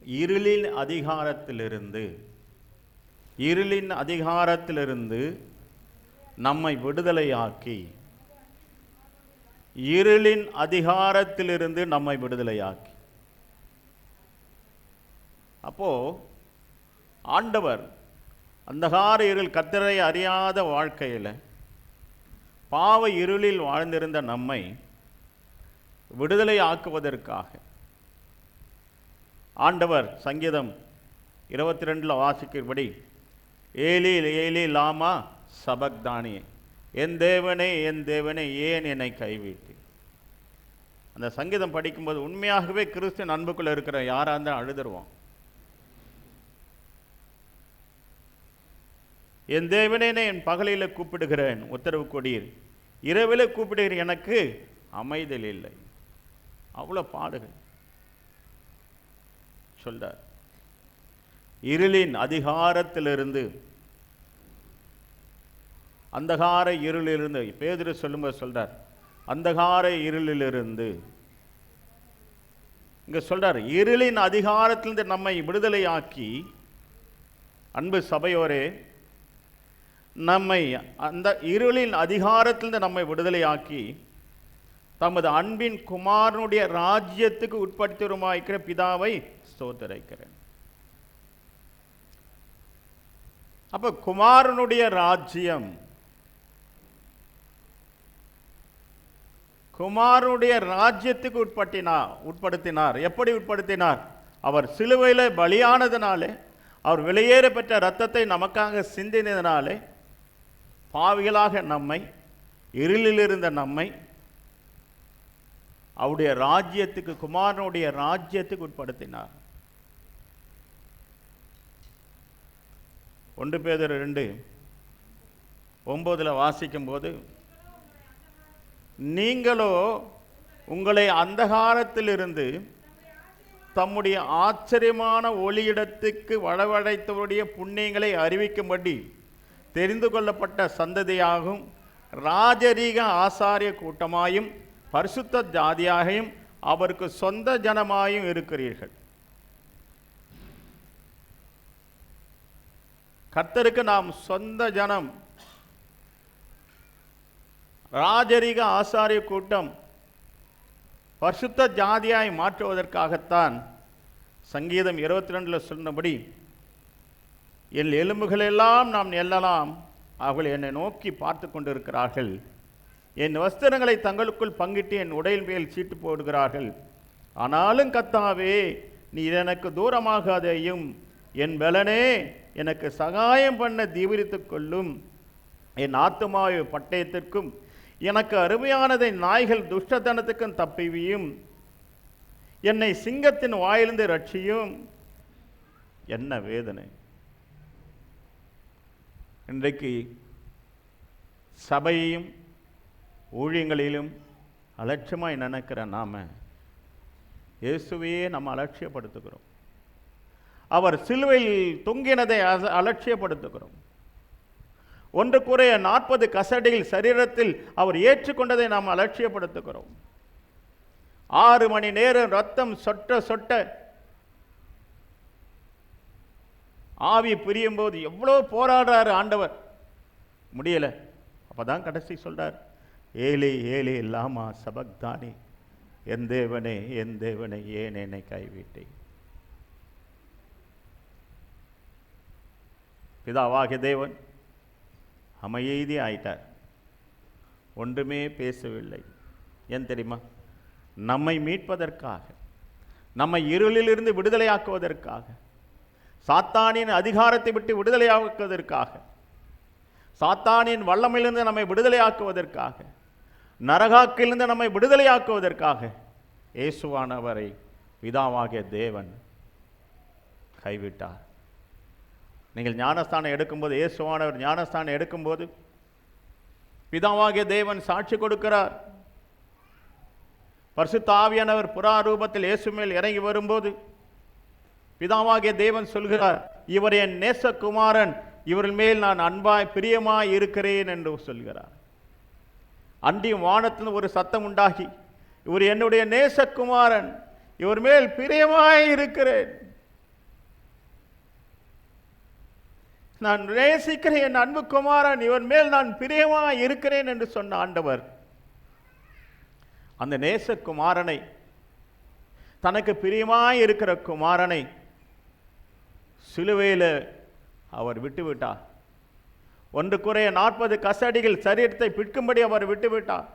இருளின் அதிகாரத்திலிருந்து நம்மை விடுதலையாக்கி அப்போ ஆண்டவர் அந்தகார இருள், கர்த்தரை அறியாத வாழ்க்கையில் பாவ இருளில் வாழ்ந்திருந்த நம்மை விடுதலை ஆக்குவதற்காக ஆண்டவர் சங்கீதம் 22 வாசிக்கிறபடி ஏலி ஏலி லாமா சபக்தானி, என் தேவனே ஏன் என்னை கைவிட்டு. அந்த சங்கீதம் படிக்கும்போது உண்மையாகவே கிறிஸ்துவின் அன்புக்குள்ள இருக்கிற யாரா இருந்தாலும் அழுதுருவோம். என் தேவனே என் பகலில் கூப்பிடுகிறேன், உத்தரவு கொடீர், இரவில் கூப்பிடுகிறேன், எனக்கு அமைதல் இல்லை. அவ்வளோ பாடுகள் சொல்றார். இருளின் அதிகாரத்திலிருந்து, அந்தகார இருளிலிருந்து, பேதுரு சொல்லும்போது சொல்றார் அந்தகார இருளிலிருந்து. இங்க சொல்றார் இருளின் அதிகாரத்திலிருந்து நம்மை விடுதலையாக்கி, அன்பு சபையோரே, நம்மை அந்த இருளின் அதிகாரத்திலிருந்து நம்மை விடுதலையாக்கி தமது அன்பின் குமாரனுடைய ராஜ்யத்துக்கு உட்படுத்துமாய்க்கிற பிதாவை ஸ்தோத்திரிக்கிறேன். அப்ப குமாரனுடைய ராஜ்யம், குமாரனுடைய ராஜ்யத்துக்கு உட்படுத்தினார். எப்படி உட்படுத்தினார்? அவர் சிலுவையில் பலியானதினாலே, அவர் வெளியேற பெற்ற இரத்தத்தை நமக்காக சிந்தினதினாலே பாவிகளாக நம்மை, இருளில் இருந்த நம்மை அவருடைய ராஜ்யத்துக்கு, குமாரனுடைய ராஜ்யத்துக்கு உட்படுத்தினார். 1 பேதுரு 2:9 வாசிக்கும் போது, நீங்களோ உங்களை அந்தகாரத்திலிருந்து தம்முடைய ஆச்சரியமான ஒளியிடத்துக்கு வரவழைத்தவருடைய புண்ணியங்களை அறிவிக்கும்படி தெரிந்து கொள்ளப்பட்ட சந்ததியாகும், ராஜரீக ஆசாரிய கூட்டமாயும் பரிசுத்த ஜாதியாகவும் அவருக்கு சொந்த ஜனமாயும் இருக்கிறீர்கள். கர்த்தருக்கு நாம் சொந்த ஜனம், ராஜரீக ஆசாரிய கூட்டம், பரிசுத்த ஜாதியாய் மாற்றுவதற்காகத்தான் சங்கீதம் 22 சொன்னபடி, என் எலும்புகளெல்லாம் நாம் எண்ணலாம், அவர்கள் என்னை நோக்கி பார்த்து கொண்டிருக்கிறார்கள், என் வஸ்திரங்களை தங்களுக்குள் பங்கிட்டு என் உடையின் மேல் சீட்டு போடுகிறார்கள். ஆனாலும் கர்த்தாவே, நீர் எனக்கு தூரமாகாதேயும், என் பலனே எனக்கு சகாயம் பண்ண தீவிரித்துக் கொள்ளும், என் ஆத்துமாவை பட்டயத்திற்கும் எனக்கு அருமையானதை நாய்கள் துஷ்டத்தனத்துக்கும் தப்பிவியும், என்னை சிங்கத்தின் வாயிலிருந்து ரட்சியும். என்ன வேதனை! இன்றைக்கு சபையையும் ஊழியங்களிலும் அலட்சியமாய் நினைக்கிற நாம இயேசுவையே நம்ம அலட்சியப்படுத்துகிறோம். அவர் சிலுவையில் தொங்கினதை அலட்சியப்படுத்துகிறோம். 1 குறைய 40 கசடிகள் சரீரத்தில் அவர் ஏற்றுக்கொண்டதை நாம் அலட்சியப்படுத்துகிறோம். 6 மணி நேரம் ரத்தம் சொட்ட சொட்ட ஆவி பிரியும் போது எவ்வளோ போராடுறாரு ஆண்டவர், முடியல. அப்பதான் கடைசி சொல்றார், ஏலி ஏலி லாமா சபக்தானி, என் தேவனே ஏன் என்னை கைவிட்டே. பிதாவாகிய தேவன் அமைதி ஆயிட்டார், ஒன்றுமே பேசவில்லை. ஏன் தெரியுமா? நம்மை மீட்பதற்காக, நம்மை இருளிலிருந்து விடுதலையாக்குவதற்காக, சாத்தானின் அதிகாரத்தை விட்டு விடுதலையாக்குவதற்காக, சாத்தானின் வல்லமையிலிருந்து நம்மை விடுதலையாக்குவதற்காக, நரகாக்கிலிருந்து நம்மை விடுதலையாக்குவதற்காக இயேசுவானவரை பிதாவாகிய தேவன் கைவிட்டார். நீங்கள் ஞானஸ்தானம் எடுக்கும்போது, இயேசுவானவர் ஞானஸ்தானம் எடுக்கும்போது பிதாவாகிய தேவன் சாட்சி கொடுக்கிறார். பரிசுத்த ஆவியானவர் புறாரூபத்தில் இயேசு மேல் இறங்கி வரும்போது பிதாவாகிய தேவன் சொல்கிறார், இவர் என் நேசகுமாரன், இவர்கள் மேல் நான் அன்பாய் பிரியமாய் இருக்கிறேன் என்று சொல்கிறார். அன்றியும் வானத்தில் ஒரு சத்தம் உண்டாகி, இவர் என்னுடைய நேசகுமாரன், இவர் மேல் பிரியமாய் இருக்கிறேன். நான் நேசிக்கிற என் அன்பு குமாரன், இவன் மேல் நான் பிரியமாய் இருக்கிறேன் என்று சொன்ன ஆண்டவர் அந்த நேசகுமாரனை, தனக்கு பிரியமாய் இருக்கிற குமாரனை சிலுவையில் அவர் விட்டுவிட்டார். 1 குறைய 40 கசடிகள் சரீரத்தை பிற்கும்படி அவர் விட்டுவிட்டார்.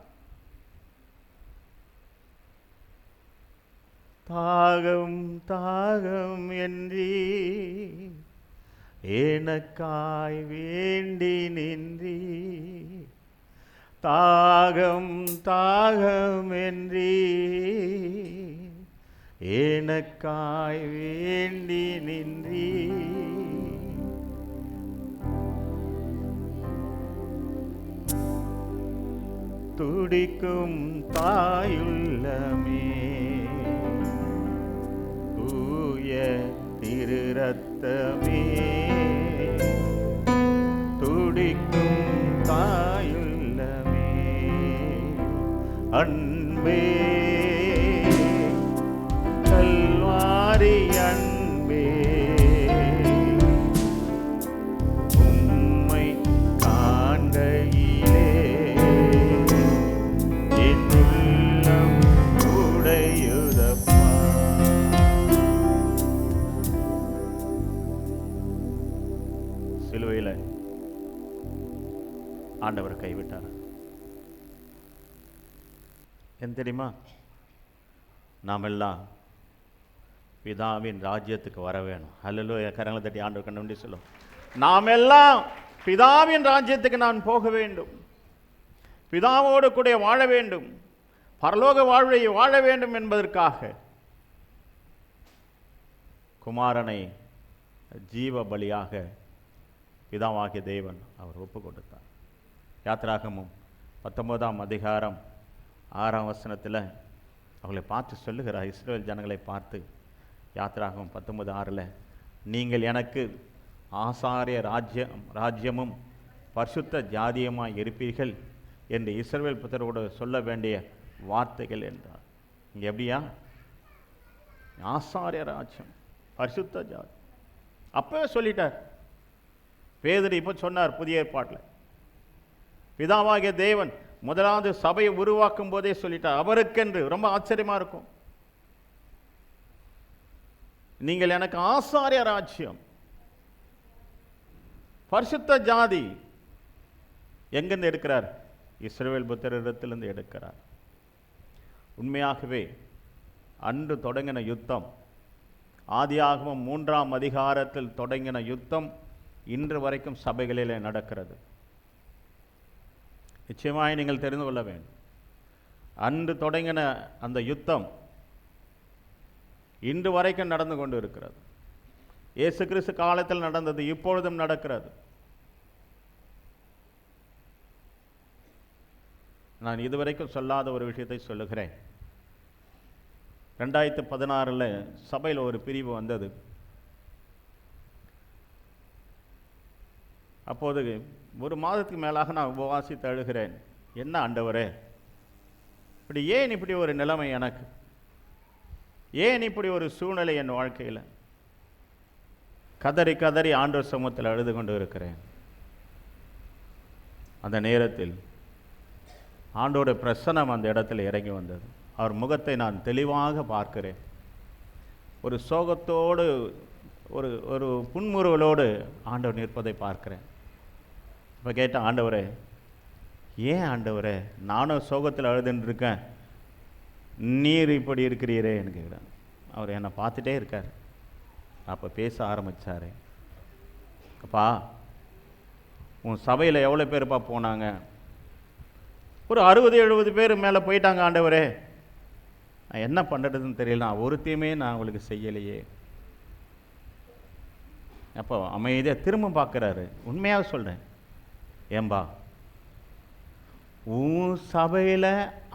தாகம் தாகம் என்றீ எனக்காய் வேண்டி நின்றீ, தாகம் தாகம் என்றீ எனக்காய் வேண்டி நின்றீ, துடிக்கும் தாயுள்ளமே தூய திரு ரத்தமே, துடிக்கும் தாயுள்ளமே அன்பே கல்வாரி அன்பே, உம்மை காண்கையிலே என் உள்ளம் உடையுதப்பா. சிலுவையில் ஆண்டவர் கைவிட்டார். என்ன தெரியுமா? நாம் எல்லாம் பிதாவின் ராஜ்யத்துக்கு வர வேணும். அல்லேலூயா. கரங்களை தட்டி ஆண்டவர் கண்டு சொல்லும். நாம் எல்லாம் பிதாவின் ராஜ்யத்துக்கு நான் போக வேண்டும், பிதாவோடு கூட வாழ வேண்டும், பரலோக வாழ்வை வாழ வேண்டும் என்பதற்காக குமாரனை ஜீவ பலியாக பிதாவாகிய தேவன் அவர் ஒப்பு கொடுத்தார். யாத்திராகமம் 19ஆம் அதிகாரம் 6ஆம் வசனத்தில் அவங்களை பார்த்து சொல்லுகிறார், இஸ்ரவேல் ஜனங்களை பார்த்து, யாத்திராகமம் 19:6, நீங்கள் எனக்கு ஆசாரிய ராஜ்யமும் பரிசுத்த ஜாதியமாய் இருப்பீர்கள் என்று இஸ்ரவேல் புத்திரரோடு சொல்ல வேண்டிய வார்த்தைகள் என்றார். இங்கே எப்படியா? ஆசாரிய ராஜ்யம், பரிசுத்த ஜாதி. அப்பவே சொல்லிட்டார். பேதுரு இப்போ சொன்னார் புதிய ஏற்பாட்டில், பிதாவாகிய தேவன் முதலாவது சபையை உருவாக்கும் போதே சொல்லிட்டார் அவருக்கென்று. ரொம்ப ஆச்சரியமா இருக்கும். நீங்கள் எனக்கு ஆசாரிய ராஜ்யம், பரிசுத்த ஜாதி. எங்கிருந்து எடுக்கிறார்? இஸ்ரவேல் புத்திரரிடத்திலிருந்து எடுக்கிறார். உண்மையாகவே அன்று தொடங்கின யுத்தம், ஆதியாகமம் 3ஆம் அதிகாரத்தில் தொடங்கின யுத்தம் இன்று வரைக்கும் சபைகளிலே நடக்கிறது. நிச்சயமாய் நீங்கள் தெரிந்து கொள்ள வேண்டும். அன்று தொடங்கின அந்த யுத்தம் இன்று வரைக்கும் நடந்து கொண்டு இருக்கிறது. இயேசு கிறிஸ்து காலத்தில் நடந்தது இப்பொழுதும் நடக்கிறது. நான் இதுவரைக்கும் சொல்லாத ஒரு விஷயத்தை சொல்லுகிறேன். 2016 சபையில் ஒரு பிரிவு வந்தது. அப்போது ஒரு மாதத்துக்கு மேலாக நான் உபவாசித்து அழுகிறேன். என்ன ஆண்டவரே, ஏன் இப்படி ஒரு நிலைமை எனக்கு, ஏன் இப்படி ஒரு சூழ்நிலை என் வாழ்க்கையில்? கதறி கதறி ஆண்டவர் சமூகத்தில் அழுது கொண்டு இருக்கிறேன். அந்த நேரத்தில் ஆண்டோட பிரசன்னம் அந்த இடத்துல இறங்கி வந்தது. அவர் முகத்தை நான் தெளிவாக பார்க்கிறேன். ஒரு சோகத்தோடு, ஒரு ஒரு புன்முறுவலோடு ஆண்டவர் நிற்பதை பார்க்கிறேன். இப்போ கேட்டேன், ஆண்டவரே ஏன் ஆண்டவரே, நானும் சோகத்தில் அழுதுன்னு இருக்கேன், நீர் இப்படி இருக்கிறீரே என்று கேட்குறேன். அவர் என்னை பார்த்துட்டே இருக்கார். அப்போ பேச ஆரம்பித்தார். அப்பா, உன் சபையில் எவ்வளோ பேருப்பா போனாங்க? ஒரு 60-70 பேர் மேலே போயிட்டாங்க ஆண்டவரே. நான் என்ன பண்ணுறதுன்னு தெரியல, நான் ஒருத்தையுமே நான் உங்களுக்கு செய்யலையே. அப்போ அமைதியாக திரும்ப பார்க்குறாரு. உண்மையாக சொல்கிறேன், ஏம்பா, உன் சபையில்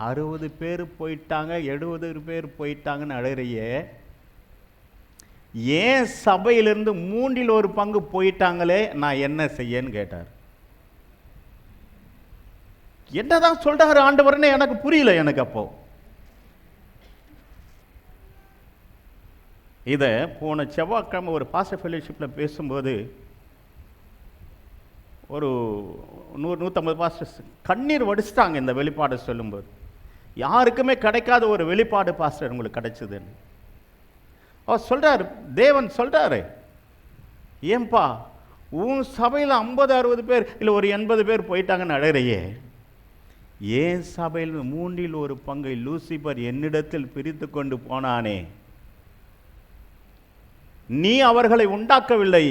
60 பேர் போயிட்டாங்க, 70 பேர் போயிட்டாங்கன்னு அழுகிறையே, ஏன் சபையிலிருந்து 1/3 பங்கு போயிட்டாங்களே, நான் என்ன செய்யன்னு கேட்டார். என்னதான் சொல்றாரு ஆண்டவர்னு எனக்கு புரியல. எனக்கு அப்போ இதை போன செவ்வாய்க்கிழமை ஒரு பாஸ்டர் ஃபெலோஷிப்பில் பேசும்போது ஒரு 100-150 பாஸ்டர்ஸ் கண்ணீர் வடிச்சிட்டாங்க இந்த வெளிப்பாடு சொல்லும்போது. யாருக்குமே கிடைக்காத ஒரு வெளிப்பாடு பாஸ்டர் உங்களுக்கு கிடைச்சதுன்னு அவர் சொல்றாரு. தேவன் சொல்றாரு, ஏன்பா உன் சபையில் 50-60 பேர் இல்லை ஒரு 80 பேர் போயிட்டாங்கன்னு அழறையே, ஏன் சபையில் 1/3 லூசிபர் என்னிடத்தில் பிரித்து கொண்டு போனானே, நீ அவர்களை உண்டாக்கவில்லை,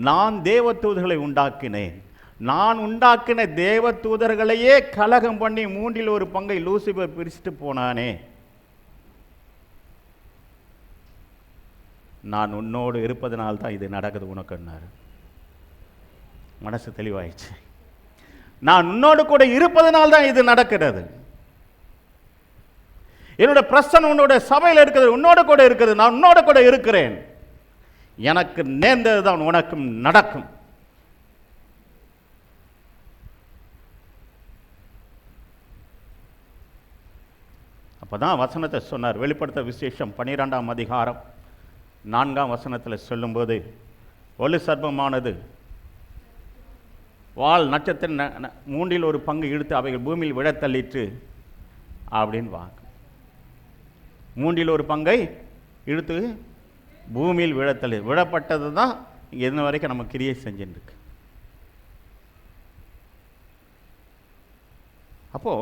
நான் தேவதூதர்களை உண்டாக்கினேன். நான் உண்டாக்கின தேவதூதர்களையே கலகம் பண்ணி 1/3 லூசிபர் பிரிச்சுட்டு போனானே, நான் உன்னோடு இருப்பதனால்தான் இது நடக்குது உனக்குன்னாரு. மனசு தெளிவாயிடுச்சு. நான் உன்னோடு கூட இருப்பதனால்தான் இது நடக்கிறது. என்னோட பிரசன்னம் உன்னோட சபையில் இருக்கிறது, உன்னோட கூட இருக்கிறது, நான் உன்னோட கூட இருக்கிறேன். எனக்கு நேர்ந்ததுதான் உனக்கும் நடக்கும். அப்பதான் வசனத்தை சொன்னார். வெளிப்படுத்த விசேஷம் 12ஆம் அதிகாரம் 4ஆம் வசனத்தில் சொல்லும்போது, ஒளி சர்ப்பமானது வால் நட்சத்திர 1/3 இழுத்து அவைகள் பூமியில் விழத்தள்ளிற்று அப்படின்னு வாங்க. 1/3 இழுத்து பூமியில் விழத்தள்ளி விழப்பட்டது தான் இங்கே இன்ன வரைக்கும் நம்ம கிரியை செஞ்சுட்டு இருக்கு. அப்போ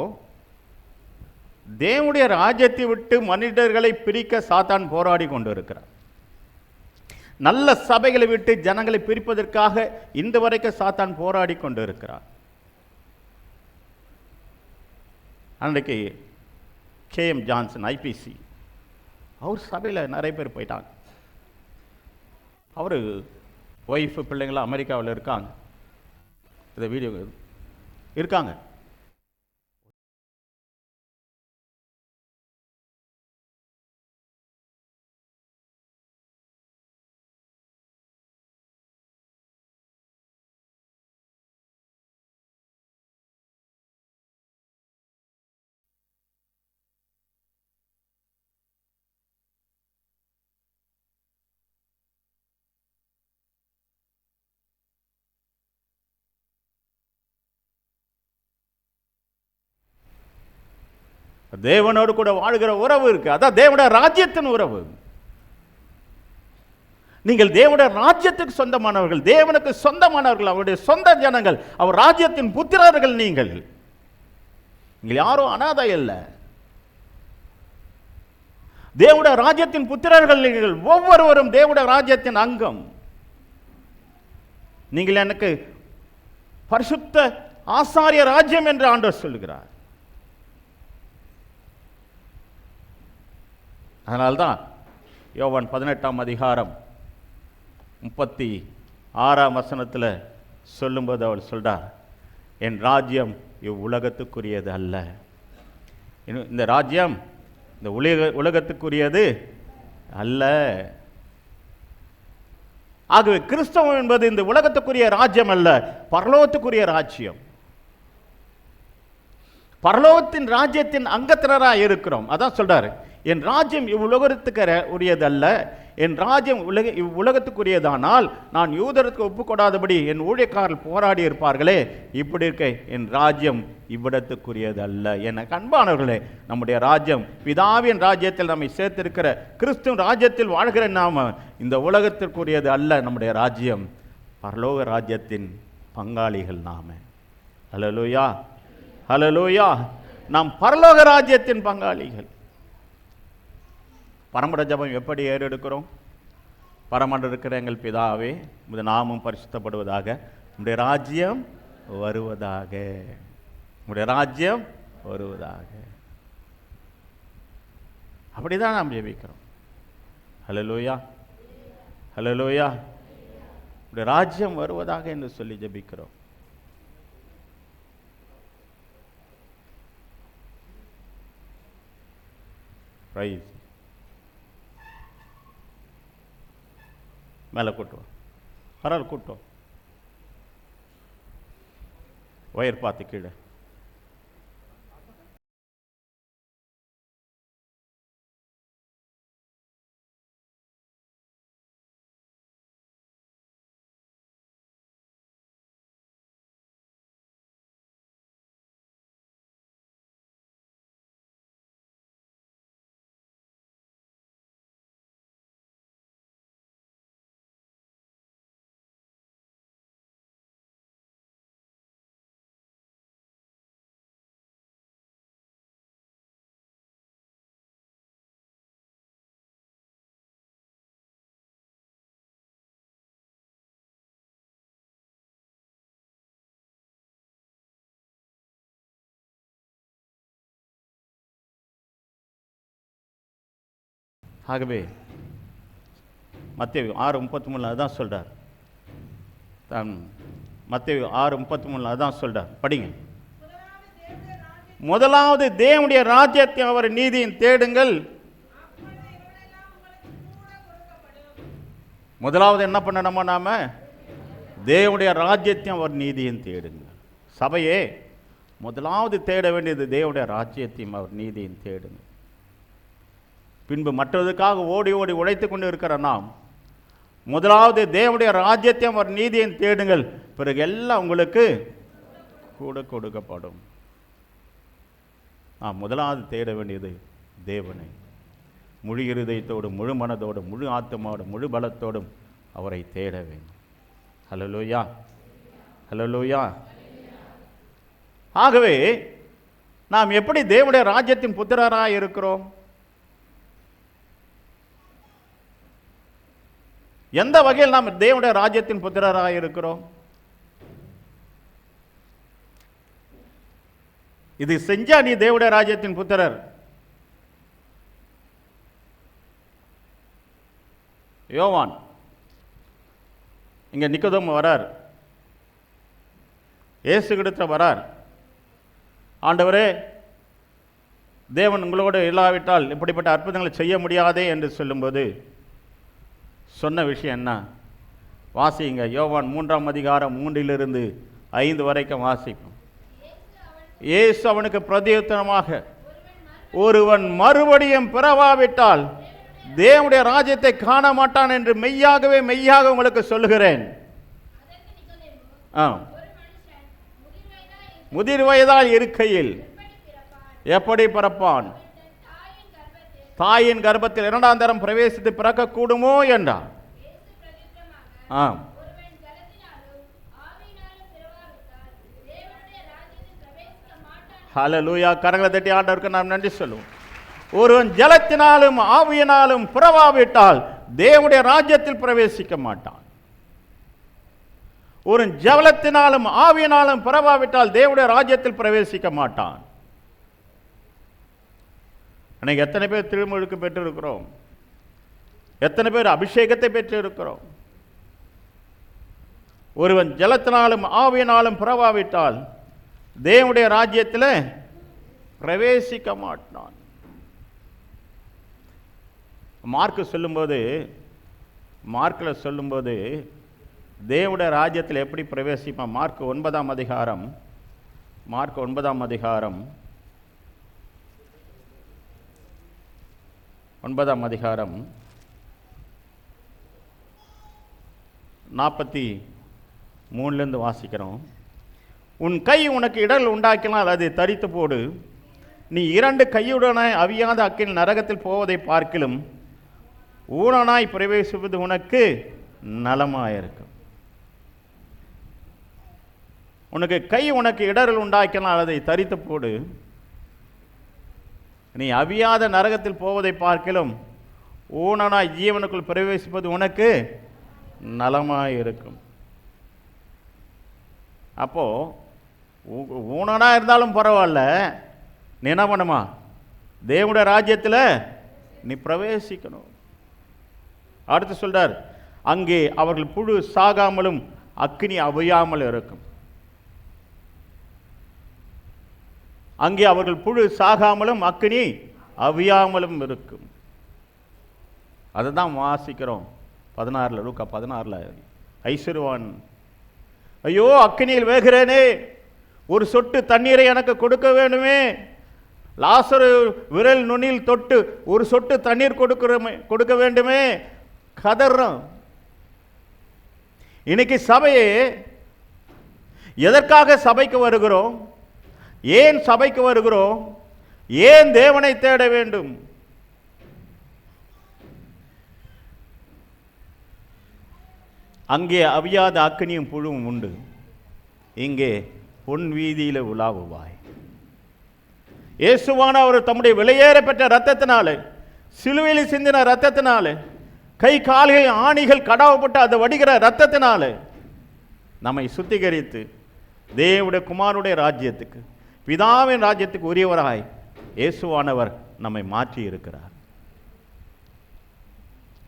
தேவனுடைய ராஜ்யத்தை விட்டு மனிதர்களை பிரிக்க சாத்தான் போராடி கொண்டு இருக்கிறார். நல்ல சபைகளை விட்டு ஜனங்களை பிரிப்பதற்காக இந்த வரைக்கும் சாத்தான் போராடி கொண்டு இருக்கிறார். அன்றைக்கு KM ஜான்சன் IPC அவர் சபையில் நிறைய பேர் போயிட்டாங்க. அவர் ஒய்ஃபு பிள்ளைங்களாம் அமெரிக்காவில் இருக்காங்க. இந்த வீடியோ இருக்காங்க. தேவனோடு கூட வாழ்கிற உறவு இருக்கு. அதான் தேவனுடைய ராஜ்யத்தின் உறவு. நீங்கள் தேவனுடைய ராஜ்யத்துக்கு சொந்தமானவர்கள், தேவனுக்கு சொந்தமானவர்கள், அவருடைய சொந்த ஜனங்கள், அவர் ராஜ்யத்தின் புத்திரர்கள். நீங்கள் யாரும் அனாதை அல்ல. தேவனுடைய ராஜ்யத்தின் புத்திரர்கள் நீங்கள். ஒவ்வொருவரும் தேவனுடைய ராஜ்யத்தின் அங்கம். நீங்கள் எனக்கு பரிசுத்த ஆசாரிய ராஜ்யம் என்று ஆண்டவர் சொல்லுகிறார். அதனால்தான் யோவான் 18ஆம் அதிகாரம் 36ஆம் வசனத்தில் சொல்லும்போது அவர் சொல்றார், என் ராஜ்யம் இவ்வுலகத்துக்குரியது அல்ல. இந்த ராஜ்யம் இந்த உலகத்துக்குரியது அல்ல. ஆகவே கிறிஸ்தவம் என்பது இந்த உலகத்துக்குரிய ராஜ்யம் அல்ல, பரலோகத்துக்குரிய ராஜ்யம். பரலோகத்தின் ராஜ்யத்தின் அங்கத்தினராக இருக்கிறோம். அதான் சொல்றாரு, என் ராஜ்யம் இவ்வுலகத்துக்கு உரியதல்ல, என் ராஜ்யம் இவ்வுலகத்துக்குரியதானால் நான் யூதருக்கு ஒப்புக்கொடாதபடி என் ஊழியக்காரர்கள் போராடி இருப்பார்களே, இப்படி இருக்க என் ராஜ்யம் இவ்விடத்துக்குரியது அல்ல. என அன்பானவர்களே, நம்முடைய ராஜ்யம் பிதாவின் ராஜ்யத்தில் நம்மை சேர்த்திருக்கிற கிறிஸ்துவின் ராஜ்யத்தில் வாழ்கிற நாம இந்த உலகத்திற்குரியது அல்ல. நம்முடைய ராஜ்யம் பரலோக ராஜ்யத்தின் பங்காளிகள் நாம. ஹல்லேலூயா, ஹல்லேலூயா. நாம் பரலோக ராஜ்யத்தின் பங்காளிகள். பரமட ஜபம் எப்படி ஏறெடுக்கிறோம்? பரமண்ட இருக்கிற எங்கள் பிதாவே, உமது நாமம் பரிசுத்தப்படுவதாக, உம்முடைய ராஜ்யம் வருவதாக, உம்முடைய ராஜ்யம் வருவதாக. அப்படிதான் நாம் ஜெபிக்கிறோம். ஹல்லேலூயா, ஹல்லேலூயா. உம்முடைய ராஜ்யம் வருவதாக என்று சொல்லி ஜெபிக்கிறோம். ரைஸ் மேலே கூட்டுவோம், பரவாயில்ல கூட்டுவோம், ஒயர் பார்த்து கீழே. ஆகவே மத்தேயு 6:33 அதான் சொல்றார். மத்தேயு 6:33 அதான் சொல்றார். படிங்க. முதலாவது தேவனுடைய ராஜ்யத்தை அவர் நீதியின் தேடுங்கள். முதலாவது என்ன பண்ணணுமா? நாம தேவனுடைய ராஜ்யத்தையும் அவர் நீதியும் தேடுங்கள். சபையே முதலாவது தேட வேண்டியது தேவனுடைய ராஜ்யத்தையும் அவர் நீதியும் தேடுங்கள். பின்பு மற்றதுக்காக ஓடி ஓடி உழைத்து கொண்டு இருக்கிற நாம் முதலாவது தேவனுடைய ராஜ்யத்தையும் அவர் நீதியும் தேடுங்கள், பிறகு எல்லாம் உங்களுக்கு கூட கொடுக்கப்படும். முதலாவது தேட வேண்டியது தேவனை. முழு இருதயத்தோடும் முழு மனதோடும் முழு ஆத்மாவோடும் முழு பலத்தோடும் அவரை தேட வேண்டும். ஹல்லேலூயா, ஹல்லேலூயா. ஆகவே நாம் எப்படி தேவனுடைய ராஜ்யத்தின் புத்திரராக இருக்கிறோம்? எந்த வகையில் நாம் தேவனுடைய ராஜ்யத்தின் புத்திரராக இருக்கிறோம்? இது செஞ்சா நீ தேவனுடைய ராஜ்யத்தின் புத்திரர். யோவான் இங்க நிக்கோதேமு வரார், இயேசு கிட்ட வரார். ஆண்டவரே, தேவன் உங்களோடு இல்லாவிட்டால் இப்படிப்பட்ட அற்புதங்களை செய்ய முடியாதே என்று சொல்லும்போது சொன்ன விஷயம் என்ன? வாசிங்க. யோவான் 3:3 வரைக்கும் வாசிப்போம். இயேசு அவனுக்கு பிரதியுத்தரமாக, ஒருவன் மறுபடியும் பிறவாவிட்டால் தேவனுடைய ராஜ்யத்தை காண மாட்டான் என்று மெய்யாகவே மெய்யாக உங்களுக்கு சொல்லுகிறேன். முதிர் வயதால் இருக்கையில் எப்படி பிறப்பான்? தாயின் கர்ப்பத்தில் 2ஆம் தரம் பிரவேசித்து பிறக்க கூடுமோ என்றார். ஹல்லேலூயா. கரங்களை தட்டி ஆண்டவருக்கு நாம் நன்றி சொல்லுவோம். ஒருவன் ஜலத்தினாலும் ஆவியினாலும் பிறவாவிட்டால் தேவனுடைய ராஜ்யத்தில் பிரவேசிக்க மாட்டான். ஒரு ஜலத்தினாலும் ஆவியினாலும் பிறவாவிட்டால் தேவனுடைய ராஜ்யத்தில் பிரவேசிக்க மாட்டான். இன்னைக்கு எத்தனை பேர் திருமுழுக்கு பெற்றிருக்கிறோம்? எத்தனை பேர் அபிஷேகத்தை பெற்றிருக்கிறோம்? ஒருவன் ஜலத்தினாலும் ஆவியினாலும் பிறவாவிட்டால் தேவனுடைய ராஜ்யத்தில் பிரவேசிக்க மாட்டான். மார்க்கில் சொல்லும்போது தேவனுடைய ராஜ்யத்தில் எப்படி பிரவேசிப்பான்? மார்க் 9ஆம் அதிகாரம் 43 வாசிக்கிறோம். உன் கை உனக்கு இடல் உண்டாக்கினால் அதை தரித்து போடு. நீ 2 கையுடனே அவியாத அக்கில் நரகத்தில் போவதை பார்க்கிலும் ஊனனாய் பிரவேசிப்பது உனக்கு நலமாயிருக்கும். உனக்கு கை உனக்கு இடரல் உண்டாக்கினால் அதை தரித்து போடு. நீ அவியாத நரகத்தில் போவதை பார்க்கிலும் ஊனனாய் ஜீவனுக்குள் பிரவேசிப்பது உனக்கு நலமாயிருக்கும். அப்போ ஊனனா இருந்தாலும் பரவாயில்ல, நீ என்ன பண்ணுமா? தேவனுடைய ராஜ்யத்தில் நீ பிரவேசிக்கணும். அடுத்து சொல்றார், அங்கே அவர்கள் புழு சாகாமலும் அக்கினி அவியாமல் இருக்கும். அங்கே அவர்கள் புழு சாகாமலும் அக்கினி அவியாமலும் இருக்கும். அதுதான் வாசிக்கிறோம் 16 லூக்கா 16 ஐஸ்வர்யவான், ஐயோ அக்கினியில் வேகிறேனே, ஒரு சொட்டு தண்ணீரை எனக்கு கொடுக்க வேண்டுமே, லாசரு விரல் நுனியில் தொட்டு ஒரு சொட்டு தண்ணீர் கொடுக்க வேண்டுமே, கதறோம். இன்னைக்கு சபையே எதற்காக சபைக்கு வருகிறோம்? ஏன் சபைக்கு வருகிறோம்? ஏன் தேவனை தேட வேண்டும்? அங்கே அவியாத அக்கினியும் புழுவும் உண்டு, இங்கே பொன் வீதியில உலாவுவாய். இயேசுவான அவர் தம்முடைய விலையேற பெற்ற இரத்தத்தினாலே, சிலுவையில் சிந்தின இரத்தத்தினாலே, கை கால்கள் ஆணிகள் கடாவப்பட்டு அது வடிகிற இரத்தத்தினாலே நம்மை சுத்திகரித்து தேவனுடைய குமாரனுடைய ராஜ்யத்துக்கு, பிதாவின் ராஜ்யத்துக்கு உரியவராய் இயேசுவானவர் நம்மை மாற்றி இருக்கிறார்.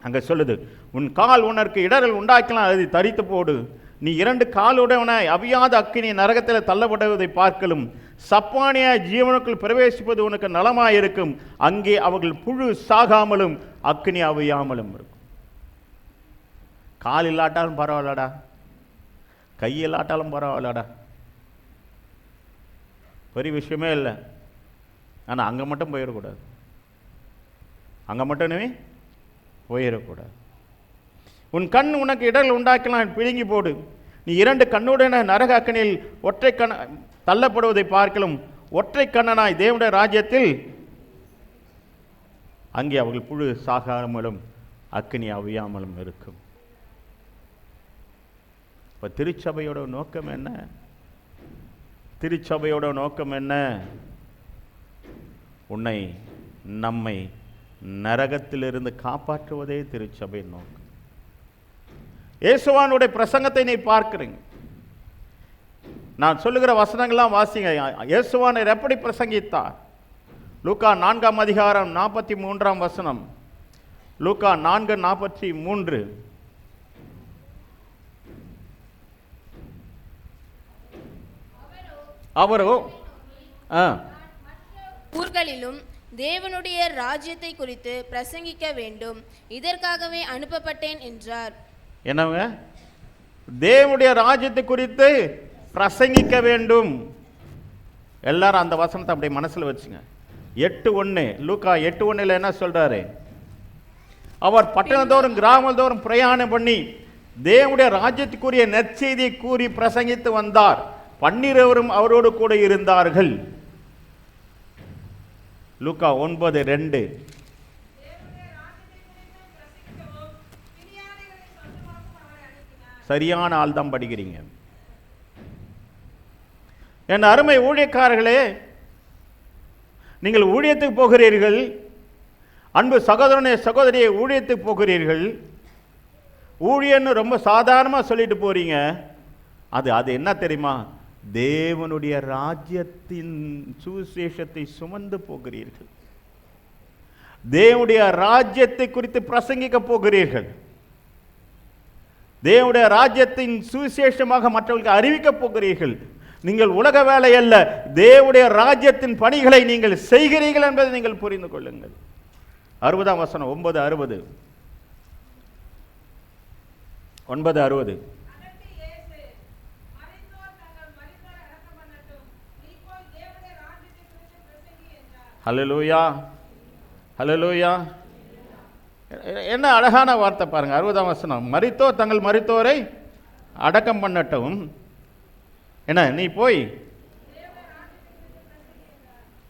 அங்க சொல்லுது, உன் கால் உனக்கு இடரல் உண்டாக்கலாம், அதை தரித்து போடு. நீ 2 காலுடையவனாய் அவியாத அக்கினி நரகத்தில் தள்ளப்படுவதை பார்க்கலும் சப்பானியாய் ஜீவனுக்குள் பிரவேசிப்பது உனக்கு நலமாயிருக்கும். அங்கே அவர்கள் புழு சாகாமலும் அக்கினி அவியாமலும் இருக்கும். கால் இல்லாட்டாலும் பரவாயில்லடா, கையில்லாட்டாலும் பரவாயில்லடா, பெரிய விஷயமே இல்லை. ஆனால் அங்கே மட்டும் போயிடக்கூடாது, அங்கே மட்டுமே போயிடக்கூடாது. உன் கண் உனக்கு இடர்கள் உண்டாக்கலாம், பிடுங்கி போடு. நீ 2 கண்ணுடனே நரக அக்கினியில் ஒற்றை கண் தள்ளப்படுவதை பார்க்கலும் ஒற்றை கண்ணனாய் தேவனுடைய ராஜ்யத்தில் அங்கே அவர்கள் புழு சாகாமலும் அக்கினி அவியாமலும் இருக்கும். இப்போ திருச்சபையோட நோக்கம் என்ன? திருச்சபையோட நோக்கம் என்ன? உன்னை நம்மை நரகத்திலிருந்து காப்பாற்றுவதே திருச்சபையின் நோக்கம். இயேசுவானுடைய பிரசங்கத்தை நீ பார்க்கிறீங்க, நான் சொல்லுகிற வசனங்கள்லாம் வாசிங்க. இயேசுவானர் எப்படி பிரசங்கித்தார்? லூக்கா 4ஆம் அதிகாரம் 43ஆம் வசனம். லூக்கா 4:43. அவரோ ஊர்களிலும் தேவனுடைய ராஜ்யத்தை குறித்து பிரசங்கிக்க வேண்டும், இதற்காகவே அனுப்பப்பட்டேன் என்றார். என்னங்க? தேவனுடைய ராஜ்யத்தை குறித்து பிரசங்கிக்க வேண்டும். எல்லாரும் அந்த வசனத்தை அப்படியே மனசுல வச்சுங்க. 8:1 லூக்கா 8:1 என்ன சொல்றாரு? அவர் பட்டணத்தோறும் கிராமத்தோறும் பிரயாணம் பண்ணி தேவனுடைய ராஜ்யத்துக்குரிய நற்செய்தியை கூறி பிரசங்கித்து வந்தார். 12 அவரோடு கூட இருந்தார்கள். லூக்கா 9:2. சரியான ஆள் தான் படிக்கிறீங்க. என் அருமை ஊழியக்காரர்களே, நீங்கள் ஊழியத்துக்கு போகிறீர்கள். அன்பு சகோதரனே சகோதரியை ஊழியத்துக்கு போகிறீர்கள். ஊழியன்னு ரொம்ப சாதாரணமாக சொல்லிட்டு போறீங்க. அது என்ன தெரியுமா? தேவனுடைய ராஜ்யத்தின் சுவிசேஷத்தை சுமந்து போகிறீர்கள். தேவனுடைய ராஜ்யத்தை குறித்து பிரசங்கிக்க போகிறீர்கள். தேவனுடைய ராஜ்யத்தின் சுவிசேஷமாக மற்றவர்களுக்கு அறிவிக்க போகிறீர்கள். நீங்கள் உலக வேலை அல்ல, தேவனுடைய ராஜ்யத்தின் பணிகளை நீங்கள் செய்கிறீர்கள் என்பதை நீங்கள் புரிந்து கொள்ளுங்கள். 60ஆம் வசனம் 9:60. 9:60. ஹல்லேலூயா, ஹல்லேலூயா. என்ன அழகான வார்த்தை பாருங்க. 60ஆம் வசனம். மரித்தோர் தங்கள் மரித்தோரை அடக்கம் பண்ணட்டும். என்ன நீ போய்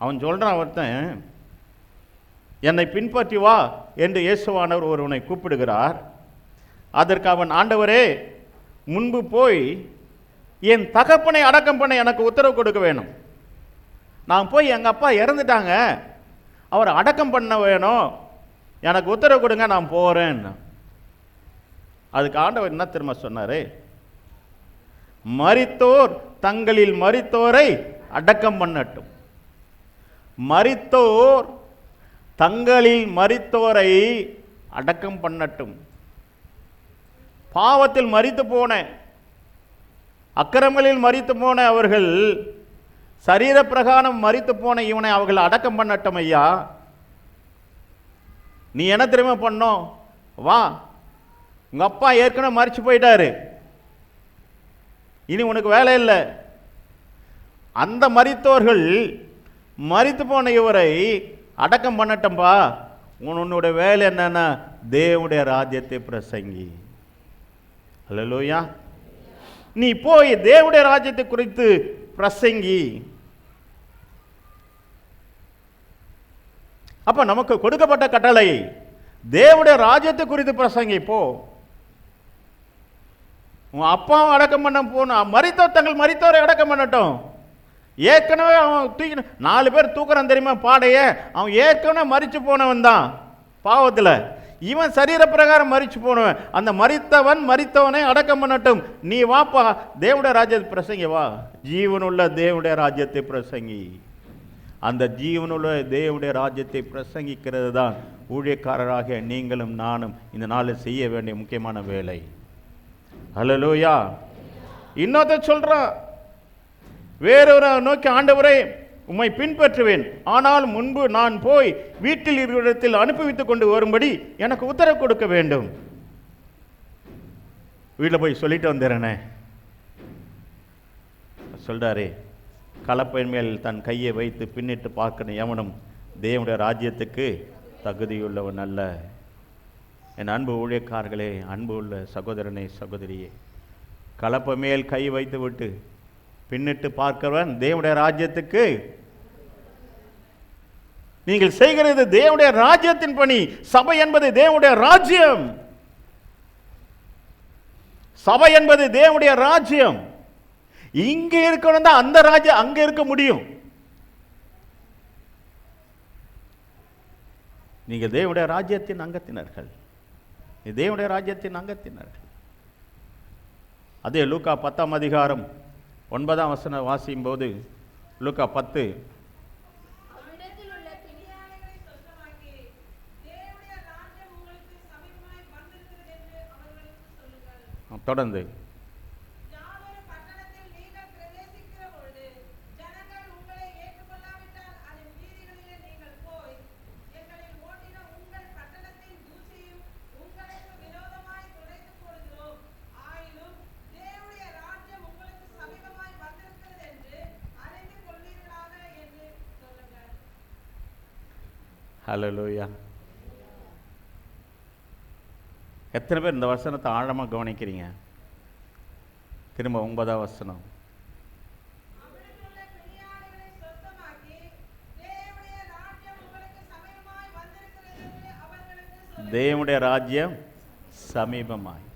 அவன் சொல்றான், ஒருத்தன் என்னை பின்பற்றி வா என்று இயேசுவானவர் ஒருவனை கூப்பிடுகிறார். அதற்கு அவன், ஆண்டவரே, முன்பு போய் என் தகப்பனை அடக்கம் பண்ண எனக்கு உத்தரவு கொடுக்க வேணும். நான் போய் எங்கள் அப்பா இறந்துட்டாங்க, அவர் அடக்கம் பண்ண வேணும், எனக்கு உத்தரவு கொடுங்க, நான் போகிறேன். அதுக்கு ஆண்டவர் என்ன திரும்ப சொன்னார்? மரித்தோர் தங்களில் மரித்தோரை அடக்கம் பண்ணட்டும். மரித்தோர் தங்களில் மரித்தோரை அடக்கம் பண்ணட்டும். பாவத்தில் மரித்து போன, அக்கிரமங்களில் மரித்து போன அவர்கள், சரீர பிரகாரம் மரித்து போன இவனை அவர்கள் அடக்கம் பண்ணட்டும். ஐயா, நீ என்ன தெரியுமா பண்ணோம்? வா, உங்க அப்பா ஏற்கனவே மரிச்சு போயிட்டாரு, இனி உனக்கு வேலை இல்லை. அந்த மரித்தோர்கள் மரித்து போன இவரை அடக்கம் பண்ணட்டம்பா. உன்னுடைய வேலை என்னன்னா தேவனுடைய ராஜ்யத்தை பிரசங்கி. அல்லேலூயா. நீ போய் தேவனுடைய ராஜ்யத்தை குறித்து பிரசங்கி. அப்ப நமக்கு கொடுக்கப்பட்ட கட்டளை தேவனுடைய ராஜ்யத்தை குறித்து பிரசங்கி. போ, உன் அப்பாவும் அடக்கம் பண்ண போன மரித்தோர் தங்கள் மரித்தோரை அடக்கம் பண்ணட்டும். ஏற்கனவே அவன் தூக்கி 4 பேர் தூக்குறான் தெரியுமா பாடைய? அவன் ஏற்கனவே மரிச்சு போனவன் தான் பாவத்தில். இவன் சரீர பிரகாரம் மரிச்சு போனவன். அந்த மரித்தவன் மரித்தவனை அடக்கம் பண்ணட்டும். நீ வாப்பா, தேவனுடைய ராஜ்யத்தை பிரசங்கி. வா, ஜீவனுள்ள தேவனுடைய ராஜ்யத்தை பிரசங்கி. அந்த ஜீவனுள்ள தேவனுடைய ராஜ்யத்தை பிரசங்கிக்கிறது தான் ஊழியக்காரராகிய நீங்களும் நானும் இந்த நாளில் செய்ய வேண்டிய முக்கியமான வேலை. ஹல்லேலூயா. இன்னொருத்த சொல்றான், வேறொரு நோக்கி, ஆண்டவரே உம்மை பின்பற்றுவேன், ஆனால் முன்பு நான் போய் வீட்டில் இருக்கிற அனுப்பிவித்துக் கொண்டு வரும்படி எனக்கு உத்தரவு கொடுக்க வேண்டும். வீட்டில் போய் சொல்லிட்டு வந்துடுறேனே சொல்றாரே, கலப்பையின் மேல் தன் கையை வைத்து பின்னிட்டு பார்க்கணும் எவனும் தேவனுடைய ராஜ்யத்துக்கு தகுதியுள்ளவன் அல்ல. என் அன்பு ஊழியக்காரர்களே, அன்பு உள்ள சகோதரனே சகோதரியே, கலப்பை மேல் கை வைத்து விட்டு பின்னிட்டு பார்க்கிறவன் தேவனுடைய ராஜ்யத்துக்கு, நீங்கள் செய்கிறது தேவனுடைய ராஜ்யத்தின் பணி. சபை என்பது தேவனுடைய ராஜ்யம். சபை என்பது தேவனுடைய ராஜ்யம். இங்க இருக்கணும் தான் அந்த ராஜ்யம் அங்க இருக்க முடியும். நீங்க தேவனுடைய ராஜ்யத்தின் அங்கத்தினர்கள், தேவனுடைய ராஜ்யத்தின் அங்கத்தினர்கள். அதே லூக்கா 10ஆம் அதிகாரம் 9ஆம் வசனம் வாசிக்கும் போது, லூக்கா 10 தொடர்ந்து ஹல்லேலூயா. எத்தனை பேர் இந்த வசனத்தை ஆழமாக கவனிக்கிறீங்க? திரும்ப 9ஆம் வசனம், தேவனுடைய ராஜ்யம் சமீபமாய்.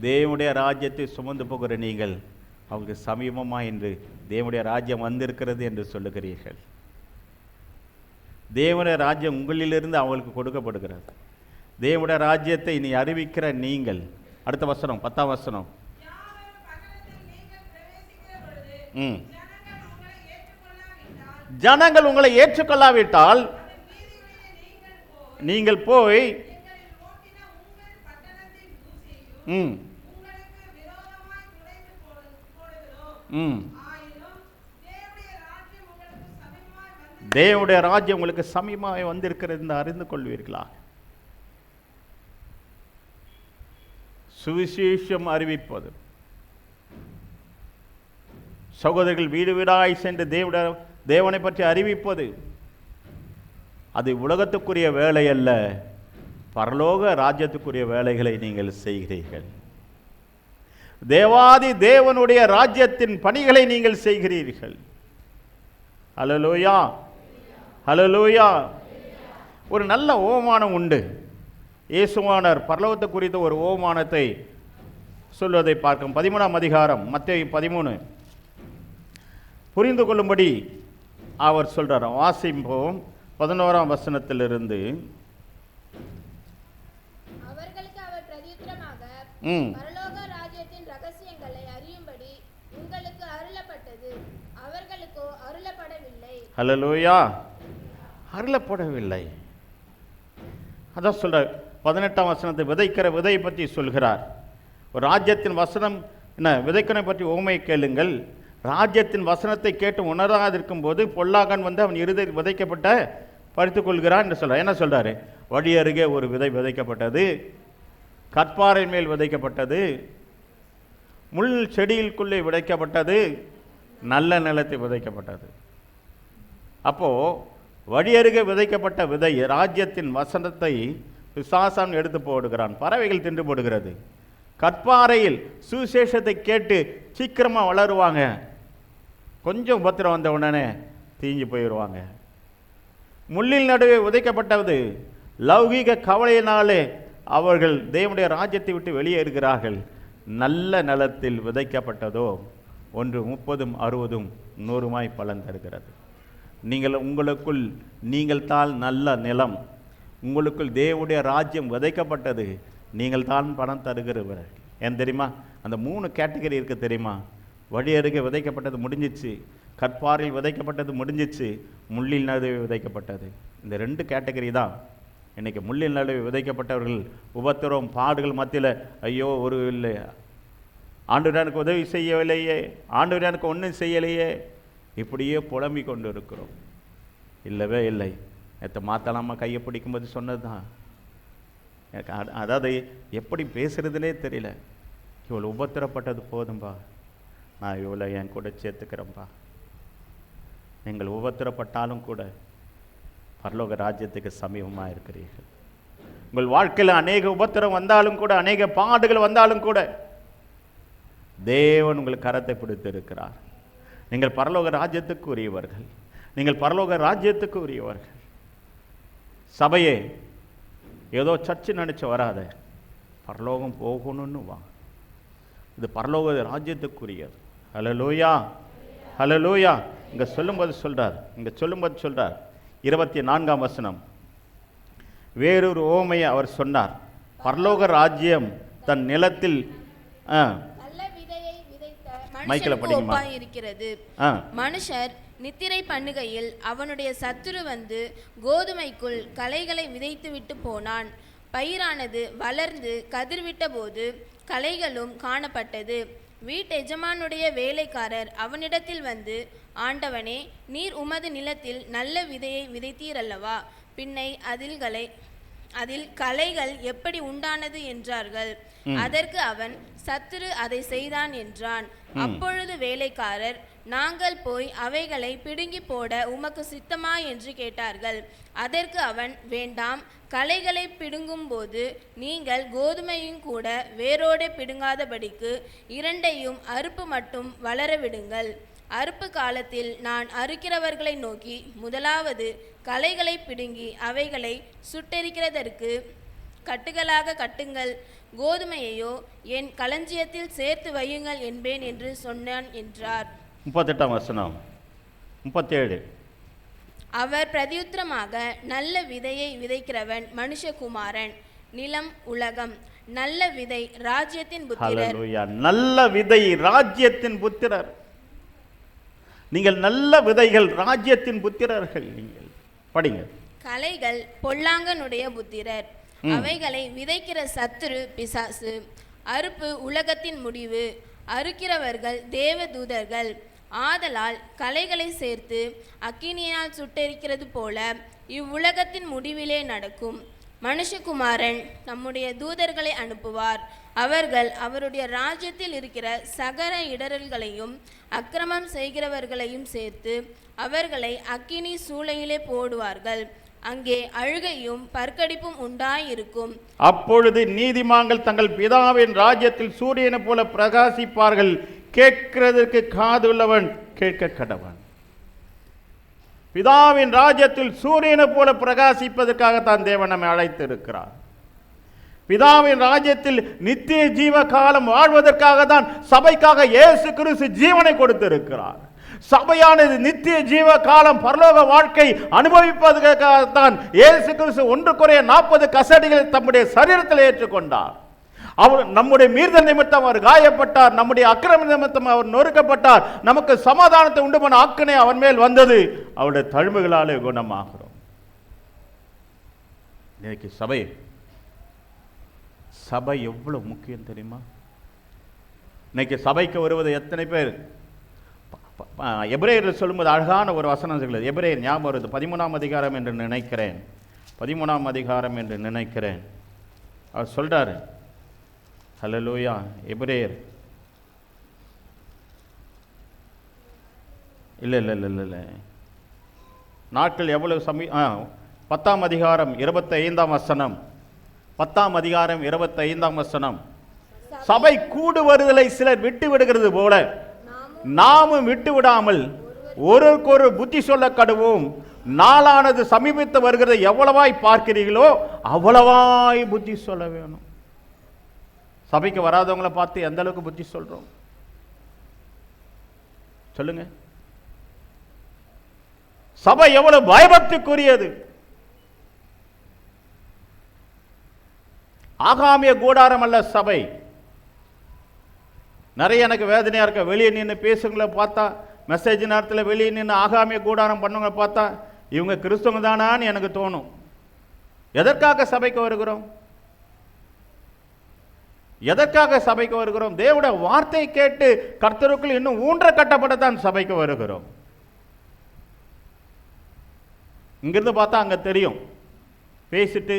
தேவனுடைய ராஜ்யத்தை சுமந்து போகிற நீங்கள் அவங்களுக்கு சமீபமாய் என்று தேவனுடைய ராஜ்யம் வந்திருக்கிறது என்று சொல்லுகிறீர்கள். தேவனுடைய ராஜ்யம் உங்களிலிருந்து அவங்களுக்கு கொடுக்கப்படுகிறது. தேவனுடைய ராஜ்யத்தை நீ அறிவிக்கிற நீங்கள். அடுத்த வசனம் 10ஆம் வசனம், ஜனங்கள் உங்களை ஏற்றுக்கொள்ளாவிட்டால் நீங்கள் போய் தேவனுடைய ராஜ்யம் உங்களுக்கு சமீபமாய் வந்திருக்கிறது என்று அறிந்து கொள்வீர்களா? சுவிசேஷம் அறிவிப்பது, சகோதரர்கள் வீடு வீடாய் சென்று தேவனை பற்றி அறிவிப்பது, அது உலகத்துக்குரிய வேலை அல்ல, பரலோக ராஜ்யத்துக்குரிய வேலைகளை நீங்கள் செய்கிறீர்கள். தேவாதி தேவனுடைய ராஜ்யத்தின் பணிகளை நீங்கள் செய்கிறீர்கள். ஹல்லேலூயா, ஹல்லேலூயா. ஒரு நல்ல ஓமானம் உண்டு. இயேசுவானவர் பரலோகத்தை குறித்த ஒரு ஓமானத்தை சொல்வதை பார்க்கும். 13ஆம் அதிகாரம் மத்தேயு 13 புரிந்து கொள்ளும்படி அவர் சொல்றார். வாசிப்போம் 11ஆம் வசனத்திலிருந்து. அவர்களுக்கு அவர் பிரதியுத்தரமாக, பரலோக ராஜ்யத்தின் ரகசியங்களை அறியும்படி உங்களுக்கு அருளப்பட்டது, அவர்களுக்கோ அருளப்படவில்லை. ஹல்லேலூயா, அருளப்படவில்லை. அதான் சொல்றார். 18ஆம் வசனத்தை விதைக்கிற விதை பற்றி சொல்கிறார். ஒரு ராஜ்யத்தின் வசனம் என்ன விதைக்கனை பற்றி ஓமை கேளுங்கள். ராஜ்யத்தின் வசனத்தை கேட்டு உணராதிருக்கும் போது பொல்லாகன் வந்து அவன் இருதை விதைக்கப்பட்ட பறித்துக் கொள்கிறான் என்று சொல்றார். என்ன சொல்றாரு? வழி அருகே ஒரு விதை விதைக்கப்பட்டது, கற்பாறை மேல் விதைக்கப்பட்டது, முள் செடியிற்குள்ளே விதைக்கப்பட்டது, நல்ல நிலத்தை விதைக்கப்பட்டது. அப்போ வழி அருகே விதைக்கப்பட்ட விதை ராஜ்யத்தின் வசனத்தை பிசாசான் எடுத்து போடுகிறான், பறவைகள் தின்று போடுகிறது. கற்பாறையில் சுவிசேஷத்தை கேட்டு சீக்கிரமாக வளருவாங்க, கொஞ்சம் உபத்திரம் வந்த உடனே தீஞ்சு போயிடுவாங்க. முள்ளில் நடுவே விதைக்கப்பட்டது லௌகீக கவலையினாலே அவர்கள் தேவனுடைய ராஜ்யத்தை விட்டு வெளியேறுகிறார்கள். நல்ல நிலத்தில் விதைக்கப்பட்டதோ 1 30 60 100 பலன் தருகிறது. உங்களுக்குள் நீங்கள் தான் நல்ல நிலம், உங்களுக்குள் தேவனுடைய ராஜ்யம் விதைக்கப்பட்டது, நீங்கள் தான் பணம் தருகிறவர்கள். ஏன் தெரியுமா? அந்த 3 கேட்டகரி இருக்குது தெரியுமா? வழி அருகே விதைக்கப்பட்டது முடிஞ்சிச்சு, கற்பாரில் விதைக்கப்பட்டது முடிஞ்சிச்சு, முள்ளில் நடுவே விதைக்கப்பட்டது. இந்த 2 கேட்டகரி தான். இன்றைக்கி முள்ளில் நடுவே விதைக்கப்பட்டவர்கள் உபத்திரம் பாடுகள் மத்தியில், ஐயோ ஒரு இல்லை, ஆண்டவர் எனக்கு உதவி செய்யவில்லையே, ஆண்டவர் எனக்கு ஒன்றும் செய்யலையே, இப்படியே புலம்பிக் கொண்டு இருக்கிறோம். இல்லவே இல்லை. நேற்று மாத்தலாமா கையை பிடிக்கும்போது சொன்னது தான். எனக்கு அதாவது எப்படி பேசுகிறதுனே தெரியல. இவ்வளோ உபத்திரப்பட்டது போதும்பா, நான் இவ்வளோ என் கூட சேர்த்துக்கிறேன்ப்பா. நீங்கள் உபத்திரப்பட்டாலும் கூட பரலோக ராஜ்யத்துக்கு சமீபமாக இருக்கிறீர்கள். உங்கள் வாழ்க்கையில் அநேக உபத்திரம் வந்தாலும் கூட, அநேக பாடுகள் வந்தாலும் கூட, தேவன் உங்கள் கரத்தை பிடித்து இருக்கிறார். நீங்கள் பரலோக ராஜ்யத்துக்கு உரியவர்கள். நீங்கள் பரலோக ராஜ்யத்துக்கு உரியவர்கள். சபையே ஏதோ சர்ச்சு நினைச்சு வராத, பரலோகம் போகணும்னு வா. இது பரலோக ராஜ்யத்துக்குரியது. ஹல்லேலூயா, ஹல்லேலூயா. இங்கே சொல்லும்போது சொல்றார் 24ஆம் வசனம், வேறொரு ஓமையை அவர் சொன்னார். பரலோக ராஜ்யம் தன் நிலத்தில் மைக்கில் படிக்குமா இருக்கிறது. மனுஷர் நித்திரை பண்ணுகையில் அவனுடைய சத்துரு வந்து கோதுமைக்குள் களைகளை விதைத்து விட்டு போனான். பயிரானது வளர்ந்து கதிர்விட்ட போது களைகளும் காணப்பட்டது. வீட்டெஜமானுடைய வேலைக்காரர் அவனிடத்தில் வந்து, ஆண்டவனே, நீர் உமது நிலத்தில் நல்ல விதையை விதைத்தீரல்லவா, பின்னை அதில் களைகள் எப்படி உண்டானது என்றார்கள். அதற்கு அவன், சத்துரு அதை செய்தான் என்றான். அப்பொழுது வேலைக்காரர், நாங்கள் போய் அவைகளை பிடுங்கி போட உமக்கு சித்தமா என்று கேட்டார்கள். அதற்கு அவன், வேண்டாம், களைகளை பிடுங்கும் போது நீங்கள் கோதுமையும் கூட வேரோடு பிடுங்காதபடிக்கு 2ஐயும் அறுப்பு மட்டும் வளர விடுங்கள். அறுப்பு காலத்தில் நான் அறுக்கிறவர்களை நோக்கி, முதலாவது களைகளை பிடுங்கி அவைகளை சுட்டெரிக்கிறதற்கு கட்டுகளாக கட்டுங்கள், கோதுமையையோ என் களஞ்சியத்தில் சேர்த்து வையுங்கள் என்பேன் என்று சொன்னான் என்றார். 38ஆம் வசனம் 37. அவர் பிரதியுத்தரமாக, நல்ல விதையை விதைக்கிறவன் மனுஷகுமாரன், நிலம் உலகம். நல்ல விதை ராஜ்யத்தின் புத்திரர். நல்ல விதை ராஜ்யத்தின் புத்திரர். நீங்கள் நல்ல விதைகள், ராஜ்யத்தின் புத்திரர்கள். நீங்கள் படிங்க. களைகள் பொல்லாங்கனுடைய புத்திரர், அவைகளை விதைக்கிற சத்துரு பிசாசு. அறுப்பு உலகத்தின் முடிவு, அறுக்கிறவர்கள் தேவதூதர்கள். ஆதலால் களைகளை சேர்த்து அக்கினியால் சுட்டெரிக்கிறது போல இவ்வுலகத்தின் முடிவிலே நடக்கும். மனுஷகுமாரன் நம்முடைய தூதர்களை அனுப்புவார். அவர்கள் அவருடைய ராஜ்யத்தில் இருக்கிற சகல இடரல்களையும் அக்கிரமம் செய்கிறவர்களையும் சேர்த்து அவர்களை அக்கினி சூளையிலே போடுவார்கள். அங்கே அழுகையும் பற்கடிப்பும் உண்டாயிருக்கும். அப்பொழுது நீதிமான்கள் தங்கள் பிதாவின் ராஜ்யத்தில் சூரியனை போல பிரகாசிப்பார்கள். கேட்கிறதற்கு காதுள்ளவன் கேட்க கடவன். பிதாவின் ராஜ்யத்தில் சூரியனை போல பிரகாசிப்பதற்காகத்தான் தேவன் நம்மை அழைத்திருக்கிறார். பிதாவின் ராஜ்யத்தில் நித்திய ஜீவ காலம் வாழ்வதற்காக தான் சபைக்காக இயேசு கிறிஸ்து ஜீவனை கொடுத்திருக்கிறார். சபையானது நித்திய ஜீவ காலம் பரலோக வாழ்க்கை அனுபவிப்பதற்காகத்தான் இயேசு கிறிஸ்து 1 கசடிகளை தம்முடைய சரீரத்தில் ஏற்றுக்கொண்டார். அவர் நம்முடைய மீறுதல் நிமித்தம் அவர் காயப்பட்டார், நம்முடைய அக்கிரம நிமித்தம் அவர் நொறுக்கப்பட்டார். நமக்கு சமாதானத்தை உண்டு பண்ண ஆக்கினை அவர் மேல் வந்தது. அவருடைய தழும்புகளாலே குணமாகிறோம். இன்னைக்கு சபை எவ்வளவு முக்கியம் தெரியுமா? இன்னைக்கு சபைக்கு வருவது எத்தனை பேர்? எபிரேயர் சொல்லும்போது அழகான ஒரு வசனம் சொல்லுது. எபிரேயர் ஞாபகம் வருது. 13ஆம் அதிகாரம் என்று நினைக்கிறேன். 13ஆம் அதிகாரம் என்று நினைக்கிறேன். அவர் சொல்றாரு, ஹல்லேலூயா. எபிரேயர் இல்லை நாட்கள் எவ்வளவு 10ஆம் அதிகாரம் 25ஆம் வசனம். 10ஆம் அதிகாரம் 25ஆம் வசனம். சபை கூடு வருதலை சிலர் விட்டு விடுகிறது போல நாமும் விட்டு விடாமல் ஒருவருக்கொரு புத்தி சொல்ல கடுவோம். நாளானது சமீபித்து வருகிறதை எவ்வளவாய் பார்க்கிறீர்களோ அவ்வளவாய் புத்தி சொல்ல வேணும். சபைக்கு வராதவங்களை பார்த்து எந்த அளவுக்கு புத்தி சொல்றோம் சொல்லுங்க. சபை எவ்வளவு பயபக்திக்குரியது. ஆகாமிய கூடாரம் அல்ல சபை. நிறைய எனக்கு வேதனையா இருக்க. வெளியே நின்று பேசுங்களை பார்த்தா மெசேஜ் நேரத்தில் வெளியே நின்று ஆகாமிய கூடாரம் பண்ணுங்க பார்த்தா இவங்க கிறிஸ்தவங்க தானான்னு எனக்கு தோணும். எதற்காக சபைக்கு வருகிறோம்? எதற்காக சபைக்கு வருகிறோம்? தேவனுடைய வார்த்தை கேட்டு கர்த்தருக்குள் இன்னும் ஊன்ற கட்டப்படத்தான் சபைக்கு வருகிறோம். இங்கிருந்து பார்த்தா அங்க தெரியும், பேசிட்டு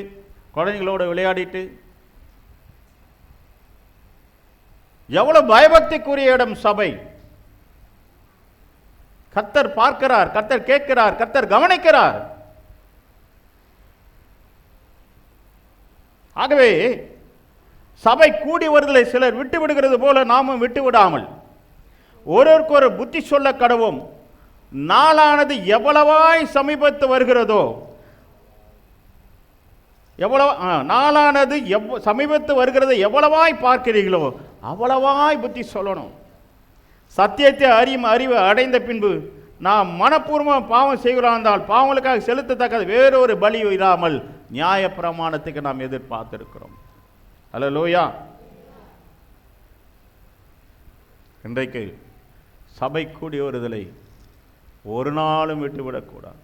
குழந்தைங்களோட விளையாடிட்டு எவ்வளவு பயபக்திக்குரிய இடம் சபை. கர்த்தர் பார்க்கிறார், கர்த்தர் கேட்கிறார், கர்த்தர் கவனிக்கிறார். ஆகவே சபை கூடி வருதலை சிலர் விட்டு விடுகிறது போல நாமும் விட்டு விடாமல் ஒருவருக்கு ஒரு புத்தி சொல்ல கடவும். நாளானது எவ்வளவாய் சமீபத்து வருகிறதோ, நாளானது சமீபத்து வருகிறது எவ்வளவாய் பார்க்கிறீர்களோ அவ்வளவாய் புத்தி சொல்லணும். சத்தியத்தை அறிவு அடைந்த பின்பு நாம் மனப்பூர்வமாக பாவம் செய்கிறோம் என்றால் பாவங்களுக்காக செலுத்தத்தக்கது வேறொரு பலி இல்லாமல் நியாய பிரமாணத்துக்கு நாம் எதிர்பார்த்திருக்கிறோம். அல்லேலூயா. இன்றைக்கு சபை கூடி வருதலை ஒரு நாளும் விட்டுவிடக்கூடாது.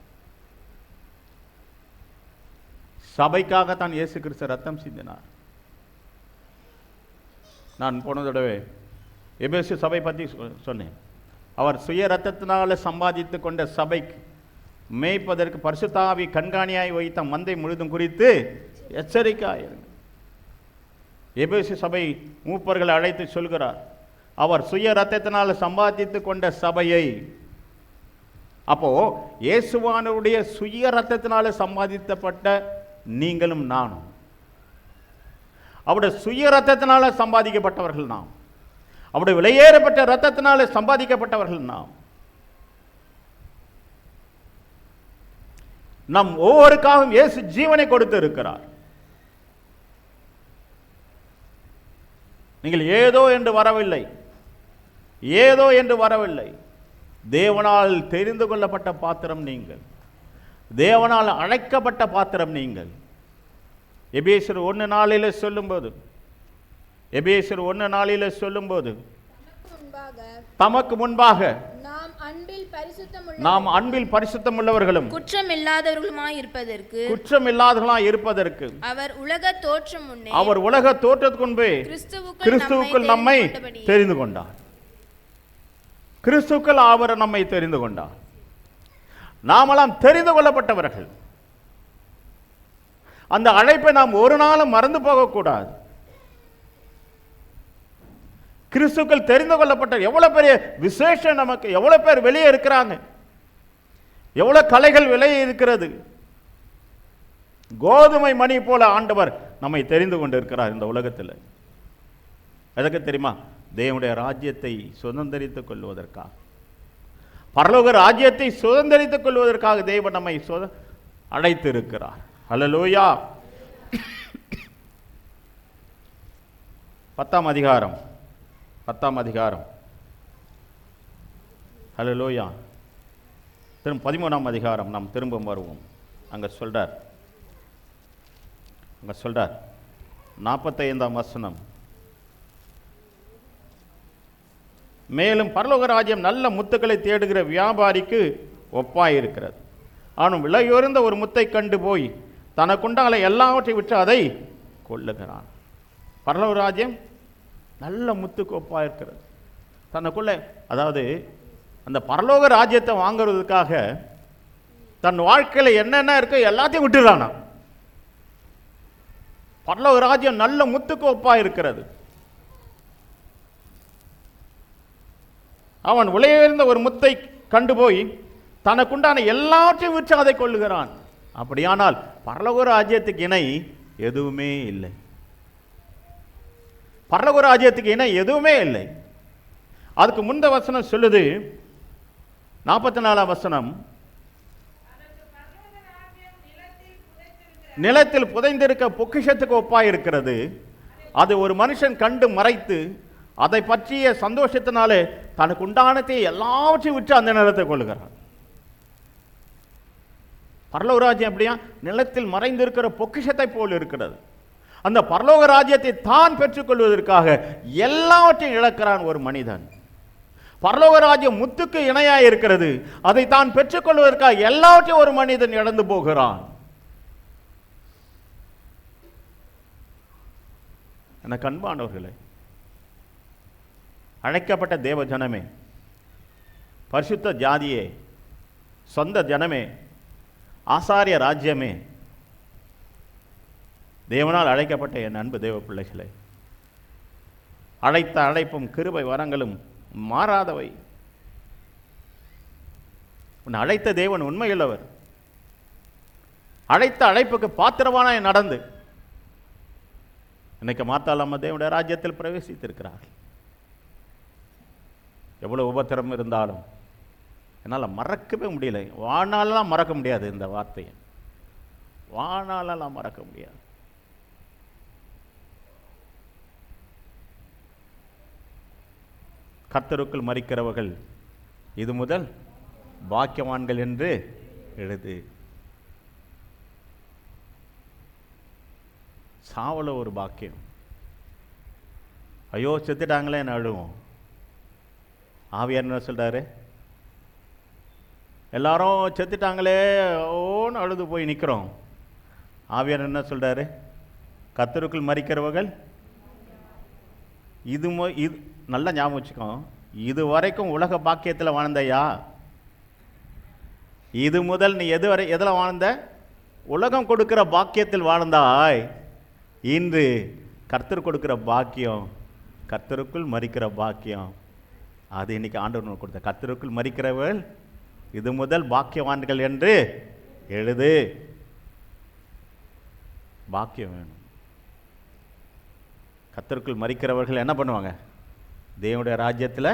சபைக்காகத்தான் இயேசு கிறிஸ்து ரத்தம் சிந்தினார். நான் போன தடவை எபேசு சபை பற்றி சொன்னேன். அவர் சுய ரத்தத்தினால சம்பாதித்து கொண்ட சபைக்கு மேய்ப்பதற்கு பரிசுத்த ஆவி கண்காணியாய் வைத்த மந்தை முழுதும் குறித்து எச்சரிக்கையாயிருங்க. எபேசு சபை மூப்பர்களை அழைத்து சொல்கிறார், அவர் சுய ரத்தத்தினால சம்பாதித்து கொண்ட சபையை. அப்போ இயேசுவானுடைய சுய ரத்தத்தினால சம்பாதிக்கப்பட்ட நீங்களும் நானும் அவருடைய சுய ரத்தத்தினால சம்பாதிக்கப்பட்டவர்கள் நாம். அவருடைய விலையேறப்பட்ட ரத்தத்தினால சம்பாதிக்கப்பட்டவர்கள் நாம். நம் ஒவ்வொருக்காகவும் இயேசு ஜீவனை கொடுத்து இருக்கிறார். நீங்கள் ஏதோ என்று வரவில்லை, ஏதோ என்று வரவில்லை. தேவனால் தெரிந்து கொள்ளப்பட்ட பாத்திரம் நீங்கள், தேவனால் அழைக்கப்பட்ட பாத்திரம் நீங்கள். எபேசியர் 1:4 சொல்லும்போது, எபேசியர் 1:4 சொல்லும்போது, தமக்கு முன்பாக நாம் அன்பில் பரிசுத்தம் உள்ளவர்களும் குற்றமில்லாதவர்களுமாய் இருப்பதற்கு அவர் உலக தோற்றத்துக்கு முன்பே கிறிஸ்துவுக்குள் நம்மை தெரிந்து கொண்டார். கிறிஸ்துவுக்குள் அவர் நம்மை தெரிந்து கொண்டார். நாமெல்லாம் தெரிந்து கொள்ளப்பட்டவர்கள். அந்த அழைப்பை நாம் ஒரு நாளும் மறந்து போகக்கூடாது. கிறிஸ்துக்கள் தெரிந்து கொள்ளப்பட்ட எவ்வளவு பெரிய விசேஷம் நமக்கு. எவ்வளவு பேர் வெளியே இருக்கிறாங்க, எவ்வளவு கலைகள் வெளியே இருக்கிறது. கோதுமை மணி போல ஆண்டவர் நம்மை தெரிந்து கொண்டு இருக்கிறார் இந்த உலகத்தில். எதற்கு தெரியுமா? தேவனுடைய ராஜ்யத்தை சுதந்திரித்துக் கொள்வதற்காக, பரலோக ராஜ்யத்தை சுதந்திரித்துக் கொள்வதற்காக தேவன் நம்மை அழைத்து இருக்கிறார். அல்லேலூயா. 10ஆம் அதிகாரம் அல்லேலூயா. 13ஆம் அதிகாரம் நாம் திரும்ப வருவோம். அங்க சொல்றார் 45ஆம் வசனம், மேலும் பரலோக ராஜ்யம் நல்ல முத்துக்களை தேடுகிற வியாபாரிக்கு ஒப்பாயிருக்கிறது. அவனும் விலையுயர்ந்த ஒரு முத்தை கண்டு போய் தனக்குண்டால எல்லாவற்றை விட்டு அதை கொள்ளுகிறான். பரலோக ராஜ்யம் நல்ல முத்துக்கு ஒப்பாயிருக்கிறது. தனக்குள்ள, அதாவது அந்த பரலோக ராஜ்யத்தை வாங்குறதுக்காக தன் வாழ்க்கையில் என்னென்ன இருக்கோ எல்லாத்தையும் விட்டுறானா. பரலோக ராஜ்யம் நல்ல முத்துக்கு ஒப்பாயிருக்கிறது. அவன் விலையுயர்ந்த ஒரு முத்தை கண்டு போய் தனக்குண்டான எல்லாவற்றையும் விற்று அதை கொள்ளுகிறான். அப்படியானால் பரலோக ராஜ்யத்துக்கு இணை எதுவுமே இல்லை. பரலோக ராஜ்யத்துக்கு இணை எதுவுமே இல்லை. அதுக்கு முந்த வசனம் சொல்லுது, 44ஆம் வசனம், நிலத்தில் புதைந்திருக்க பொக்கிஷத்துக்கு ஒப்பாயிருக்கிறது. அது ஒரு மனுஷன் கண்டு மறைத்து அதை பற்றிய சந்தோஷத்தினாலே தனக்கு உண்டானத்தை எல்லாவற்றையும் விட்டு அந்த நிலத்தை கொள்ளுகிறான். பரலோக ராஜ்யம் எப்படியா? நிலத்தில் மறைந்திருக்கிற பொக்கிஷத்தை போல் இருக்கிறது. அந்த பரலோக ராஜ்யத்தை தான் பெற்றுக்கொள்வதற்காக எல்லாவற்றையும் இழக்கிறான் ஒரு மனிதன். பரலோக ராஜ்யம் முத்துக்கு இணையாய் இருக்கிறது. அதை தான் பெற்றுக்கொள்வதற்காக எல்லாவற்றையும் ஒரு மனிதன் இழந்து போகிறான். எனக்கு அன்பானவர்களே, அழைக்கப்பட்ட தேவ ஜனமே, பரிசுத்த ஜாதியே, சொந்த ஜனமே, ஆசாரிய ராஜ்யமே, தேவனால் அழைக்கப்பட்ட என் அன்பு தேவ பிள்ளைகளே, அழைத்த அழைப்பும் கிருபை வரங்களும் மாறாதவை. உன்னை அழைத்த தேவன் உண்மையுள்ளவர். அழைத்த அழைப்புக்கு பாத்திரவானாய் நடந்து இன்னைக்கு மாத்தாளாம தேவனுடைய ராஜ்யத்தில் பிரவேசித்திருக்கிறார். எவ்வளவு உபத்திரம் இருந்தாலும் என்னால் மறக்கவே முடியல. வாழ்நாளெல்லாம் மறக்க முடியாது. இந்த வார்த்தையை வாழ்நாளெல்லாம் மறக்க முடியாது. கர்த்தருக்குள் மரிக்கிறவர்கள் இது முதல் பாக்கியவான்கள் என்று எழுது. சாவல ஒரு பாக்கியம். ஐயோ செத்துட்டாங்களே அழுவோம். ஆவியார் என்ன சொல்றாரு? எல்லாரும் செத்துட்டாங்களே ஓன்னு அழுது போய் நிற்கிறோம். ஆவியார் என்ன சொல்றாரு? கர்த்தருக்குள் மரிக்கிறவர்கள் இது நல்லா ஞாபகம் வச்சுக்கோ. இது வரைக்கும் உலக பாக்கியத்தில் வாழ்ந்தையா? இது முதல் நீ எதில் வாழ்ந்த? உலகம் கொடுக்கிற பாக்கியத்தில் வாழ்ந்தாய். இன்று கர்த்தர் கொடுக்கிற பாக்கியம், கர்த்தருக்குள் மரிக்கிற பாக்கியம், அது இன்னைக்கு ஆண்டவர் கொடுத்த. கர்த்தருக்குள் மரிக்கிறவர்கள் இது முதல் பாக்கியவான்கள் என்று எழுது. பாக்கியம் வேணும். கர்த்தருக்குள் மரிக்கிறவர்கள் என்ன பண்ணுவாங்க? தேவனுடைய ராஜ்யத்தில்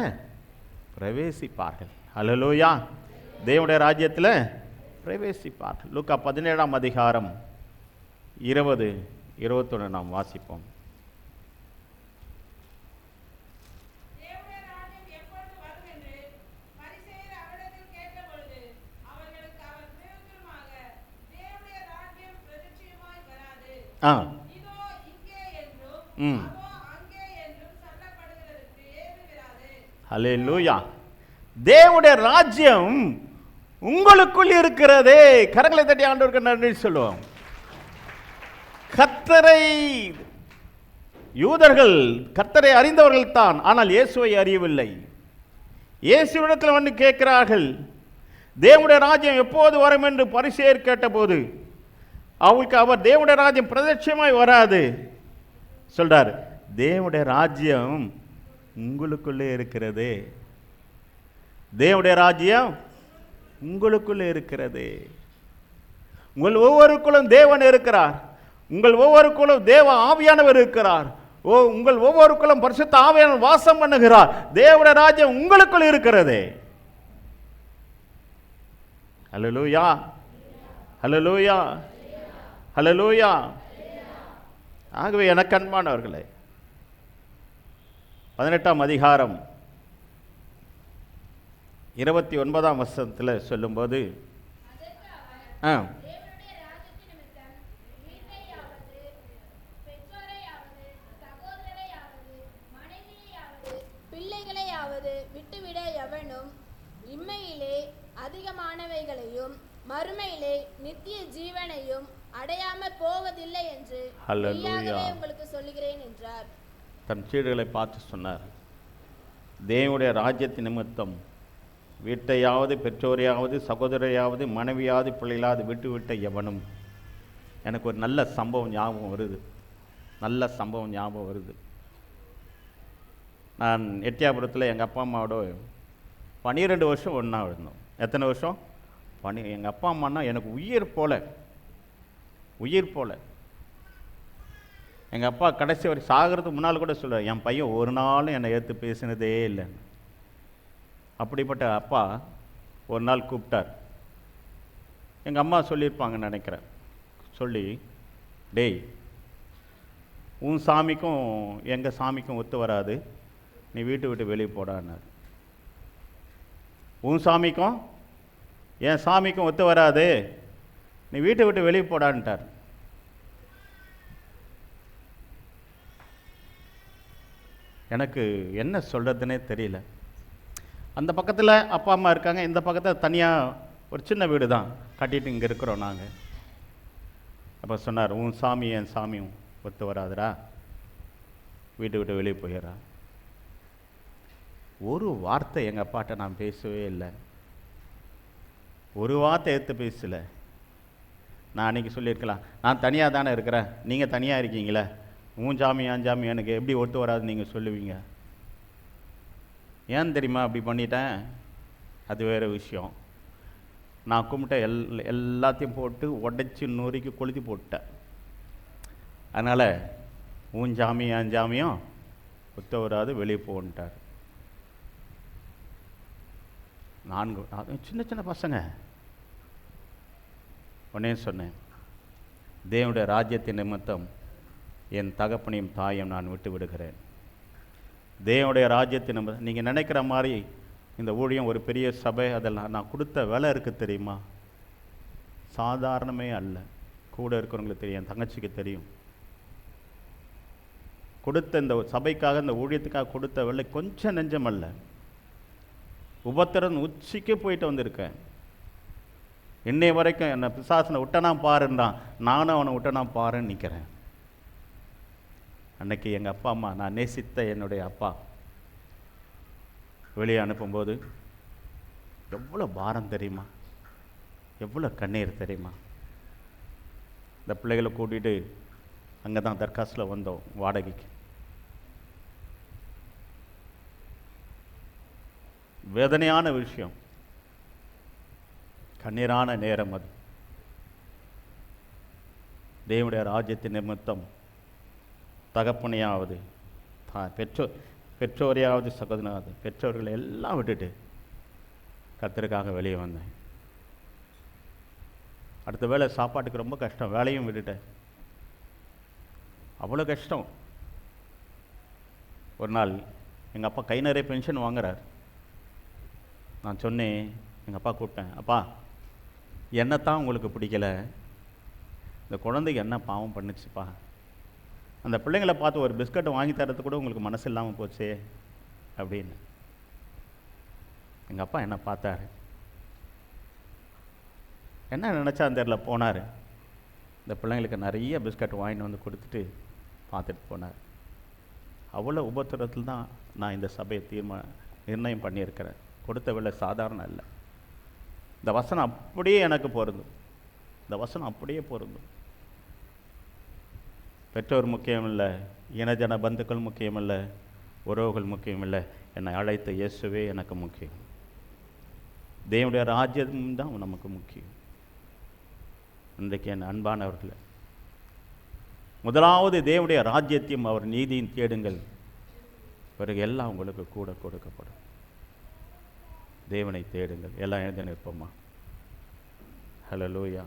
பிரவேசிப்பார்கள். அல்லேலூயா. தேவனுடைய ராஜ்யத்தில் பிரவேசிப்பார்கள். லூக்கா 17ஆம் அதிகாரம் 20-21 நாம் வாசிப்போம். அல்லேலூயா. தேவனுடைய ராஜ்யம் உங்களுக்குள் இருக்கிறதே. கரங்களை தட்டி ஆண்டவருக்கு நன்றி சொல்லுவோம். கர்த்தரை, யூதர்கள் கர்த்தரை அறிந்தவர்கள் தான், ஆனால் இயேசுவை அறியவில்லை. இயேசுவிடத்தில் வந்து கேட்கிறார்கள், தேவனுடைய ராஜ்யம் எப்போது வரும் என்று பரிசேயர் கேட்டபோது அவளுக்கு அவர் தேவனுடைய ராஜ்யம் பிரதட்சமாய் வராது சொல்றார். தேவனுடைய ராஜ்யம் உங்களுக்குள்ளே இருக்கிறது. தேவனுடைய ராஜ்யம் உங்களுக்குள்ளே இருக்கிறது. உங்கள் ஒவ்வொருக்குள்ளும் தேவன் இருக்கிறார். உங்கள் ஒவ்வொருக்குள்ளும் தேவ ஆவியானவர் இருக்கிறார். உங்கள் ஒவ்வொருக்குள்ளும் பரிசுத்த ஆவியானவர் வாசம் பண்ணுகிறார். தேவனுடைய ராஜ்யம் உங்களுக்குள் இருக்கிறது. அல்லேலூயா, அல்லேலூயா, அல்லேலூயா. ஆகவே எனக்கு அன்பானவர்களே, 18ஆம் அதிகாரம் 29ஆம் வசனத்தில் சொல்லும்போது பிள்ளைகளையாவது விட்டுவிட எவனும் இம்மையிலே அதிகமானவைகளையும் மறுமையிலே நித்திய ஜீவனையும் அடையாமல் போவதில்லை என்று உங்களுக்கு சொல்லுகிறேன் என்றார். தன் சீடர்களை பார்த்து சொன்னார், தேவனுடைய ராஜ்யத்தின் நிமித்தம் வீட்டையாவது பெற்றோரையாவது சகோதரையாவது மனைவியாவது பிள்ளைகளாவது விட்டுவிட்ட எவனும். எனக்கு ஒரு நல்ல சம்பவம் ஞாபகம் வருது. நல்ல சம்பவம் ஞாபகம் வருது. நான் எட்டியாபுரத்தில் எங்கள் அப்பா அம்மாவோட 12 வருஷம் ஒன்றா இருந்தோம். எத்தனை வருஷம்? எங்கள் அப்பா அம்மானா எனக்கு உயிர் போல, உயிர் போல. எங்கள் அப்பா கடைசி வரை சாகிறதுக்கு முன்னால் கூட சொல்லுவார், என் பையன் ஒரு நாளும் என்னை ஏற்று பேசினதே இல்லை. அப்படிப்பட்ட அப்பா ஒரு நாள் கூப்பிட்டார். எங்கள் அம்மா சொல்லியிருப்பாங்கன்னு நினைக்கிறேன். சொல்லி, டேய், உன் சாமிக்கும் எங்கள் சாமிக்கும் ஒத்து வராது, நீ வீட்டை விட்டு வெளியே போடான்னார். உன் சாமிக்கும் என் சாமிக்கும் ஒத்து வராது, நீ வீட்டை விட்டு வெளியே போடான்ட்டார். எனக்கு என்ன சொல்கிறதுனே தெரியல. அந்த பக்கத்தில் அப்பா அம்மா இருக்காங்க, இந்த பக்கத்தில் தனியாக ஒரு சின்ன வீடு தான் கட்டிட்டு இங்கே இருக்கிறோம் நாங்கள். அப்போ சொன்னார், உன் சாமி என் சாமியும் ஒத்து வராதுடா, வீட்டை விட்டு வெளியே போயிடுறா. ஒரு வார்த்தை எங்கள் அப்பாட்ட நான் பேசவே இல்லை, ஒரு வார்த்தை எடுத்து பேசலை. நான் அன்றைக்கி சொல்லியிருக்கலாம், நான் தனியாக தானே இருக்கிறேன், நீங்கள் தனியாக இருக்கீங்களே, உன் ஜாமி என் ஜாமி எனக்கு எப்படி ஒத்து வராதுன்னு நீங்கள் சொல்லுவீங்க. ஏன் தெரியுமா அப்படி பண்ணிட்டேன்? அது வேறு விஷயம். நான் கும்பிட்ட எல்லாத்தையும் போட்டு உடைச்சி நொறுக்கி கொளுத்தி போட்டேன். அதனால் உன் ஜாமி என் ஜாமியும் ஒத்து வராது, வெளியே போன்ட்டார். 4 சின்ன சின்ன பசங்க. உடனே சொன்னேன், தேவனுடைய ராஜ்யத்தின் நிமித்தம் என் தகப்பனையும் தாயும் நான் விட்டு விடுகிறேன். தேவனுடைய ராஜ்யத்தின் நிமித்தம் நீங்கள் நினைக்கிற மாதிரி இந்த ஊழியம் ஒரு பெரிய சபை, அதெல்லாம் நான் கொடுத்த வேலை இருக்குது தெரியுமா, சாதாரணமே அல்ல. கூட இருக்கிறவங்களுக்கு தெரியும், என் தங்கச்சிக்கு தெரியும். கொடுத்த இந்த சபைக்காக, இந்த ஊழியத்துக்காக கொடுத்த வேலை கொஞ்சம் நெஞ்சம் அல்ல. உபத்திரன் உச்சிக்கு போயிட்டு வந்திருக்கேன். இன்னை வரைக்கும் என்னை பிசாசனை விட்டனா பாருன்றான், நானும் அவனை விட்டனா பாருன்னு நிற்கிறேன். அன்னைக்கு எங்கள் அப்பா அம்மா, நான் நேசித்த என்னுடைய அப்பா வெளியே அனுப்பும்போது எவ்வளோ பாரம் தெரியுமா, எவ்வளோ கண்ணீர் தெரியுமா. இந்த பிள்ளைகளை கூட்டிகிட்டு அங்கே தான் தர்காஸில் வந்தோம் வாடகைக்கு. வேதனையான விஷயம், கண்ணீரான நேரம் அது. தேவனுடைய ராஜ்யத்தின் நிமித்தம் தகப்பனையாவது பெற்றோரையாவது சகோதரனாவது பெற்றோர்களை எல்லாம் விட்டுட்டு கர்த்தருக்காக வெளியே வந்தேன். அடுத்த வேளை சாப்பாட்டுக்கு ரொம்ப கஷ்டம், வேலையும் விட்டுட்டேன். அவ்வளோ கஷ்டம். ஒரு நாள் எங்கள் அப்பா கை நிறைய பென்ஷன் வாங்குறார். நான் சொன்னேன், எங்கள் அப்பா கூப்பிட்டேன், அப்பா என்னத்தான் உங்களுக்கு பிடிக்கலை, இந்த குழந்தைக்கு என்ன பாவம் பண்ணுச்சுப்பா, அந்த பிள்ளைங்களை பார்த்து ஒரு பிஸ்கட்டை வாங்கி தரது கூட உங்களுக்கு மனசு இல்லாமல் போச்சே அப்படின்னு. எங்கள் அப்பா என்ன பார்த்தாரு, என்ன நினச்சான்னு தெரில, போனார். இந்த பிள்ளைங்களுக்கு நிறைய பிஸ்கட் வாங்கிட்டு வந்து கொடுத்துட்டு பார்த்துட்டு போனார். அவ்வளோ உபத்திரத்தில் தான் நான் இந்த சபையை நிர்ணயம் பண்ணியிருக்கிறேன். கொடுத்த வேலை சாதாரண இல்லை. இந்த வசனம் அப்படியே எனக்கு பொருந்தும், இந்த வசனம் அப்படியே பொருந்தும். பெற்றோர் முக்கியம் இல்லை, இனஜன பந்துக்கள் முக்கியம் இல்லை, உறவுகள் முக்கியம் இல்லை, என்னை அழைத்த இயேசுவே எனக்கு முக்கியம். தேவனுடைய ராஜ்யம் தான் நமக்கு முக்கியம். இன்றைக்கு என் அன்பானவர்களே, முதலாவது தேவனுடைய ராஜ்யத்தையும் அவர் நீதியும் தேடுங்கள், பிறகு எல்லாம் உங்களுக்கு கூட கொடுக்கப்படும். தேவனை தேடுங்கள். எல்லாம் எழுத நிற்போமா? ஹல்லேலூயா.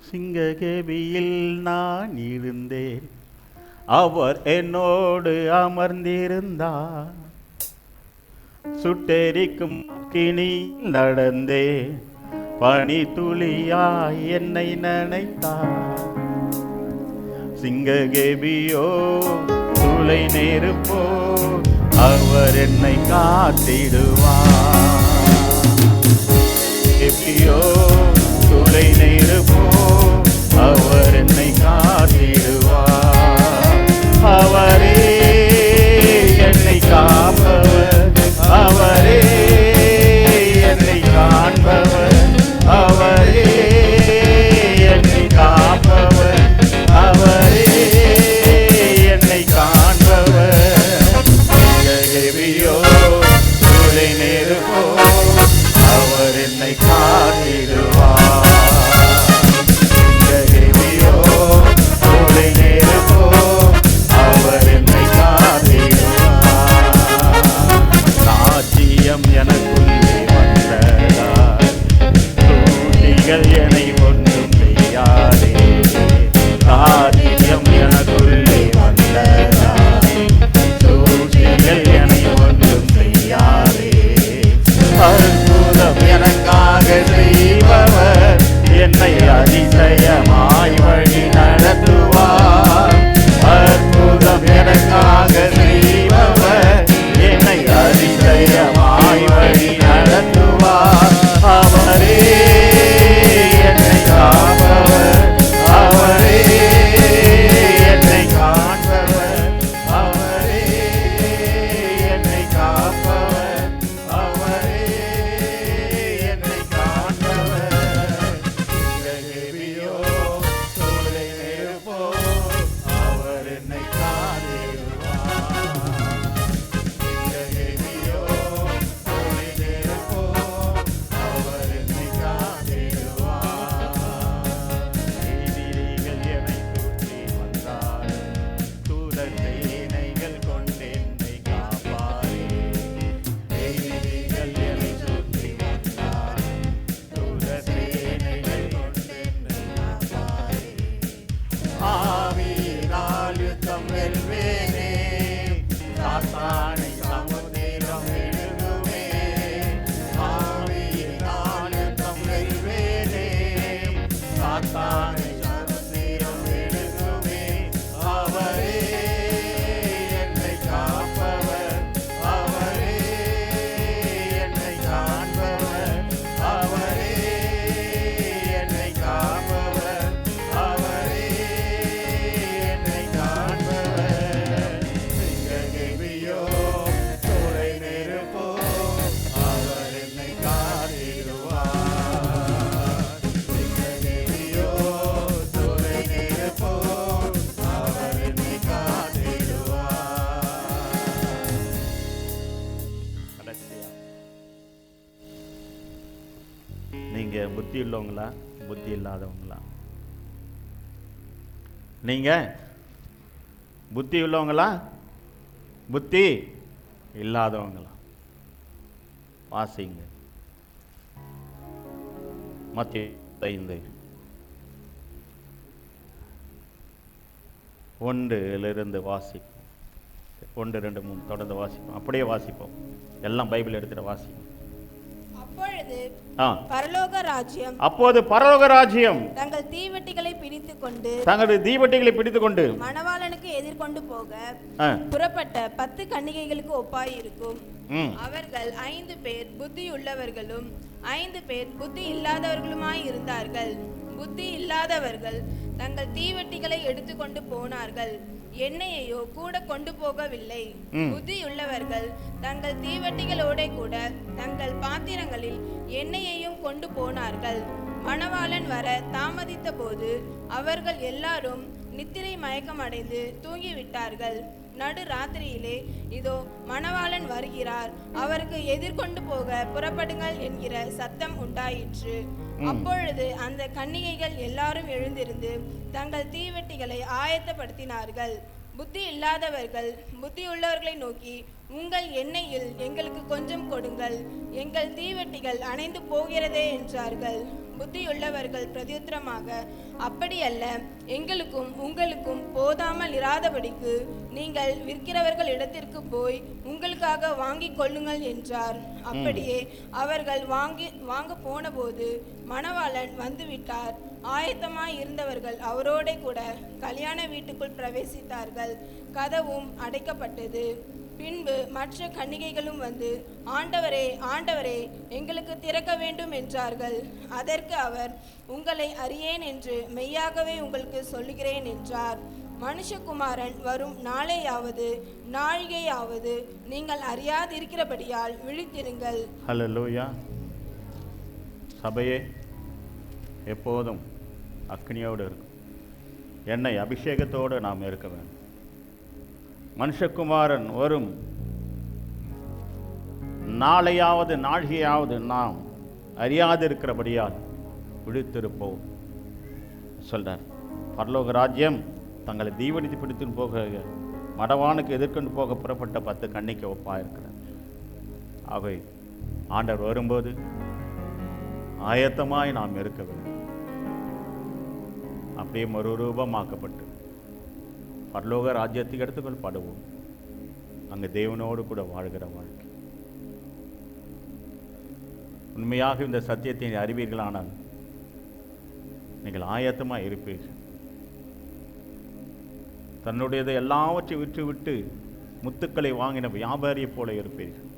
சிங்ககேபியில் நான் இருந்தேன், அவர் என்னோடு அமர்ந்திருந்தார். சுட்டெரிக்கும் கிணி நடந்தே பனி துளியாய் என்னை நினைத்தார். சிங்ககேபியோ துளை நெருப்போ அவர் என்னை காத்திடுவார். கேபியோ துளை நெருப்போ அவர் என்னை காத்திடுவார். அவரே என்னை காப்பவர், அவரே என்னை காண்பவர், அவரே என்னை காப்பவர், அவரே என்னை காண்பவர். துளை நெருப்போ அற்புதம் எனக்காக செய்பவர் என்னை அதிசயமாய் வழி நடத்துவார். அற்புதம் எனக்காக செய்பவர் என்னை அதிசயமாய் வழி நடத்துவார். அவரே என்னை காப்பவர், அவரே என்னை காண்பவர், அவரே என்னை காப்பவர், அவரே என்னை காண்பவர். எங்கேயோ சூளை நெருப்போ அவர் என்னை காத்திடுவார். எங்கேயோ சூளை நெருப்போ அவர் என்னை காத்திடுவார். எதிரிகள் என்னை சுற்றி வந்தார், தூதர் சேனைகள் கொண்டு என்னை காப்பாரே. எதிரிகள் என்னை சுற்றி வந்தார், தூதர் சேனைகள் கொண்டு என்னை காப்பாரே. ஆவியினால் யுத்தம் வெல்வேனே, சாத்தானை சமுத்திரம் விழுங்குமே. ஆவியினால் யுத்தம் வெல்வேனே, சாத்தானை சமுத்திரம் விழுங்குமே. அவரே என்னை காப்பவர், அவரே என்னை காண்பவர், அவரே என்னை காப்பவர், அவரே என்னை காண்பவர். சிங்ககேபியோ சூளை நெருப்போ அவர் என்னை காத்திடுவார். சிங்ககேபியோ சூளை நெருப்போ அவர் என்னை காத்திடுவார். கடைசியா நீங்க புத்தி உள்ளவங்களா புத்தி இல்லாதவங்களா? நீங்க புத்தி உள்ளவங்களா புத்தி இல்லாதவங்களா? வாசிங்க மத்தேயு 5:1 வாசிப்போம். 1, 2, 3 தொடர்ந்து வாசிப்போம். அப்படியே வாசிப்போம். எல்லாம் பைபிள் எடுத்துட்டு வாசிப்போம். அப்பொழுது ஆ. பரலோக ராஜ்யம் அப்போது பரலோக ராஜ்யம் தங்கள் தீவெட்டிகளை பிடித்துக்கொண்டு தங்களுடைய தீவெட்டிகளை பிடித்துக்கொண்டு மணவாளனுக்கு எதிர்கொண்டு போக ஆ, புறப்பட்ட 10 கன்னிகைகளுக்கு ஒப்பாயிருக்கும். ம், அவர்கள் 5 பேர் புத்தி உள்ளவர்களும் 5 பேர் புத்தி இல்லாதவர்களுமாய் இருந்தார்கள். புத்தி இல்லாதவர்கள் தங்கள் தீவெட்டிகளை எடுத்துக்கொண்டு போனார்கள், எண்ணெயையோ கூட கொண்டு போகவில்லை. புத்தியுள்ளவர்கள் தங்கள் தீவெட்டிகளோட கூட தங்கள் பாத்திரங்களில் எண்ணெயையும் கொண்டு போனார்கள். மணவாளன் வர தாமதித்த போது அவர்கள் எல்லாரும் நித்திரை மயக்கம் அடைந்து தூங்கிவிட்டார்கள். நடு ராத்திரியிலே இதோ மணவாளன் வருகிறார், அவருக்கு எதிர்கொண்டு போக புறப்படுங்கள் என்கிற சத்தம் உண்டாயிற்று. அப்பொழுது அந்த கன்னிகைகள் எல்லாரும் எழுந்திருந்து தங்கள் தீவெட்டிகளை ஆயத்தப்படுத்தினார்கள். புத்தி இல்லாதவர்கள் புத்தியுள்ளவர்களை நோக்கி, உங்கள் எண்ணெயில் எங்களுக்கு கொஞ்சம் கொடுங்கள், எங்கள் தீவெட்டிகள் அணைந்து போகிறதே என்றார்கள். புத்தியுள்ளவர்கள் பிரதியுத்தரமாக, அப்படியல்ல, எங்களுக்கும் உங்களுக்கும் போதாமல் இராதபடிக்கு நீங்கள் விற்கிறவர்கள் இடத்திற்கு போய் உங்களுக்காக வாங்கிக் கொள்ளுங்கள் என்றார். அப்படியே அவர்கள் வாங்க போன போது மணவாளன் வந்துவிட்டார். ஆயத்தமாய் இருந்தவர்கள் அவரோட கூட கல்யாண வீட்டுக்குள் பிரவேசித்தார்கள். கதவும் அடைக்கப்பட்டது. பின்பு மற்ற கன்னிகைகளும் வந்து, ஆண்டவரே ஆண்டவரே, எங்களுக்கு திறக்க வேண்டும் என்றார்கள். அதற்கு அவர், உங்களை அறியேன் என்று மெய்யாகவே உங்களுக்கு சொல்லுகிறேன் என்றார். மனுஷகுமாரன் வரும் நாளையாவது நாழிகையாவது நீங்கள் அறியாதிருக்கிறபடியால் விழித்திருங்கள். ஹல்லேலூயா. சபையே எப்போதும் அக்னியோடு இருக்கும். எண்ணெய் அபிஷேகத்தோடு நாம் இருக்க வேண்டும். மனுஷகுமாரன் வரும் நாளையாவது நாழிகையாவது நாம் அறியாதிருக்கிறபடியால் விழித்திருப்போம் சொல்றார். பரலோக ராஜ்யம் தங்களை தீவனித்து பிடித்து போக மடவானுக்கு எதிர்கொண்டு போக புறப்பட்ட 10 கன்னிக்கு ஒப்பாயிருக்கிறார். ஆகவே ஆண்டவர் வரும்போது ஆயத்தமாய் நாம் இருக்க வேண்டும். அப்படியே மறுரூபமாக்கப்பட்டு பரலோக ராஜ்யத்துக்கு எடுத்துக்கொள்ளப்படுவோம். அங்கு தேவனோடு கூட வாழ்கிற வாழ்க்கை. உண்மையாக இந்த சத்தியத்தை அறிவீர்களானால் நீங்கள் ஆயத்தமாக இருப்பீர்கள். தன்னுடையதை எல்லாவற்றையும் விற்றுவிட்டு முத்துக்களை வாங்கின வியாபாரியைப் போல இருப்பீர்கள்.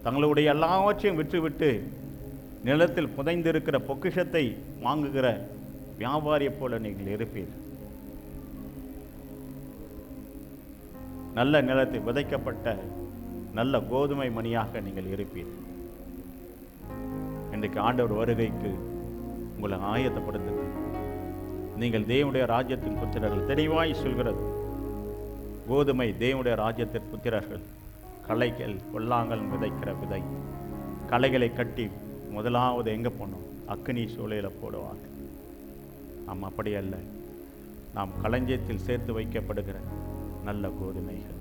தங்களுடைய எல்லாவற்றையும் விற்றுவிட்டு நிலத்தில் புதைந்திருக்கிற பொக்கிஷத்தை வாங்குகிற வியாபாரியைப் போல நீங்கள் இருப்பீர்கள். நல்ல நிலத்தில் விதைக்கப்பட்ட நல்ல கோதுமை மணியாக நீங்கள் இருப்பீர்கள். இன்றைக்கு ஆண்டவர் வருகைக்கு உங்களை ஆயத்தப்படுத்துங்கள். நீங்கள் தேவனுடைய ராஜ்யத்தின் புத்திரர்கள். தெளிவாய் சொல்கிறது, கோதுமை தேவனுடைய ராஜ்யத்தின் புத்திரர்கள். களைகள் கொல்லாங்கல் விதைக்கிற விதை. களைகளை கட்டி முதலாவது எங்கே போனோம்? அக்னி சூளையில் போடுவாங்க. நாம் அப்படி அல்ல. நாம் களஞ்சியத்தில் சேர்த்து வைக்கப்படுகிற நல்ல கோதுமைகள்.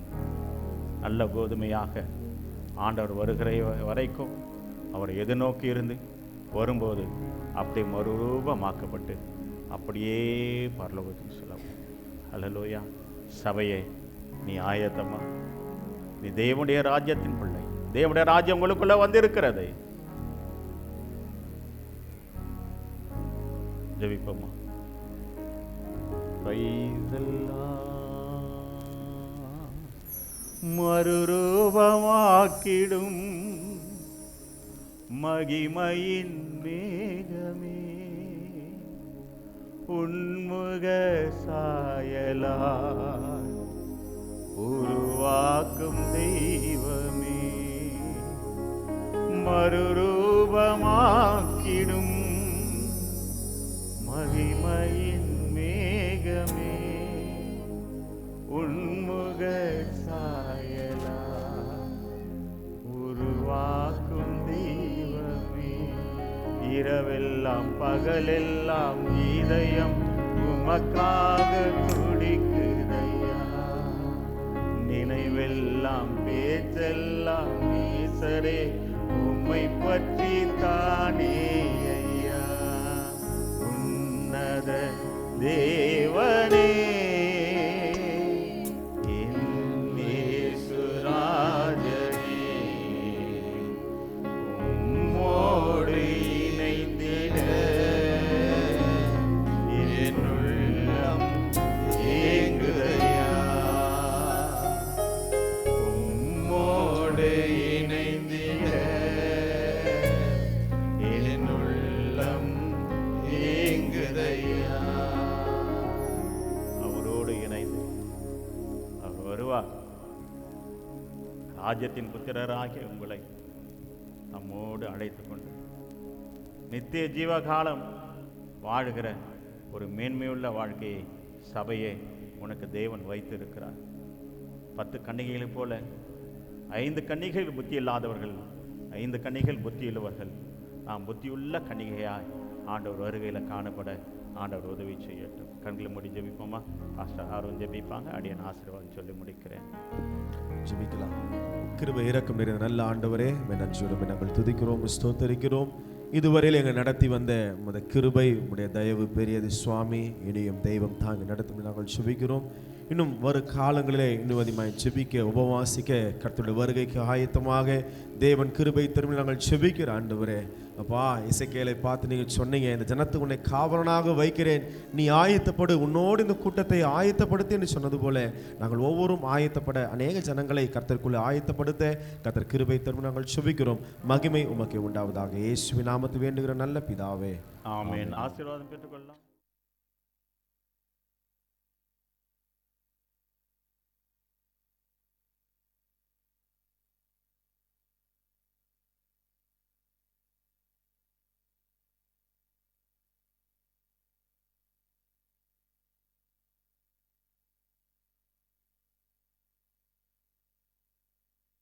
நல்ல கோதுமையாக ஆண்டவர் வருகிற வரைக்கும் அவர் எதிர்நோக்கி இருந்து வரும்போது அப்படியே மறுரூபமாக்கப்பட்டு அப்படியே பரலோகத்துக்கு சொல்லவும். அல்லேலூயா. சபையே, நீ ஆயத்தமா? நீ தேவனுடைய ராஜ்யத்தின் பிள்ளை. தேவனுடைய ராஜ்யம் உங்களுக்குள்ள வந்திருக்கிறது. ஜெபிப்போமா? மறுரூபமாக்கிடும் மகிமையின் மேகமே, உன்முக சாயலாய் உருவாக்கும் தெய்வமே, மறுரூபமாக்கிடும் மகிமையின் மேகமே, உன்முக சாயலாய் உருவாக்கும் தெய்வமே. இரவெல்லாம் பகலெல்லாம் இதயம் உமக்காக துடிக்குதையா. நினைவெல்லாம் பேச்செல்லாம் ஈசரே உம்மை பற்றி தானே ஐயா. உன்னத தேவனே, ராஜ்யத்தின் புத்திரராகிய உங்களை நம்மோடு அழைத்து கொண்டு நித்திய ஜீவகாலம் வாழ்கிற ஒரு மேன்மையுள்ள வாழ்க்கையை சபையை உனக்கு தேவன் வைத்திருக்கிறார். 10 கன்னிகைகளைப் போல 5 கன்னிகைகள் புத்தி இல்லாதவர்கள், 5 கன்னிகைகள் புத்தியுள்ளவர்கள். நாம் புத்தியுள்ள கன்னிகையாய் ஆண்டவர் வருகையில் காணப்பட ஆண்டவர் உதவி செய்யட்டும். கண்களை மூடி ஜெபிப்போமா? பாஸ்டர் ஆரோன் ஜெபிப்பாங்க. அடியேன் ஆசீர்வாதம் சொல்லி முடிக்கிறேன். ஜெபிக்கலாம். கிருபை இரக்கம் நிறைந்த நல்ல ஆண்டவரே, நன்றியோடு நாங்கள் துதிக்கிறோம், ஸ்தோத்தரிக்கிறோம். இதுவரையில் எங்கள் நடத்தி வந்த உமது கிருபை, உம்முடைய தயவு பெரியது சுவாமி. இனியும் தெய்வம் தாங்க நடத்தும் நாங்கள் ஜெபிக்கிறோம். இன்னும் வரும் காலங்களிலே இன்னும் அதிகமாக ஜெபிக்க, உபவாசிக்க, கர்த்தருடைய வருகைக்கு ஆயத்தமாக தேவன் கிருபை திரும்பி நாங்கள் ஜெபிக்கிற ஆண்டவரே. அப்பா, இசைக்கேலை பார்த்து நீங்கள் சொன்னீங்க, இந்த ஜனத்துக்கு உன்னை காவலனாக வைக்கிறேன், நீ ஆயத்தப்படு, உன்னோடு இந்த கூட்டத்தை ஆயத்தப்படுத்து என்று சொன்னது போல நாங்கள் ஒவ்வொரும் ஆயத்தப்பட, அநேக ஜனங்களை கர்த்தருக்குள்ளே ஆயத்தப்படுத்த கர்த்தர் கிருபை திரும்பி நாங்கள் ஜெபிக்கிறோம். மகிமை உமக்கு உண்டாவதாக. இயேசுவின் நாமத்தில் வேண்டுகிற நல்ல பிதாவே, ஆமென். ஆசீர்வாதம் பெற்றுக்கொள்ளலாம்.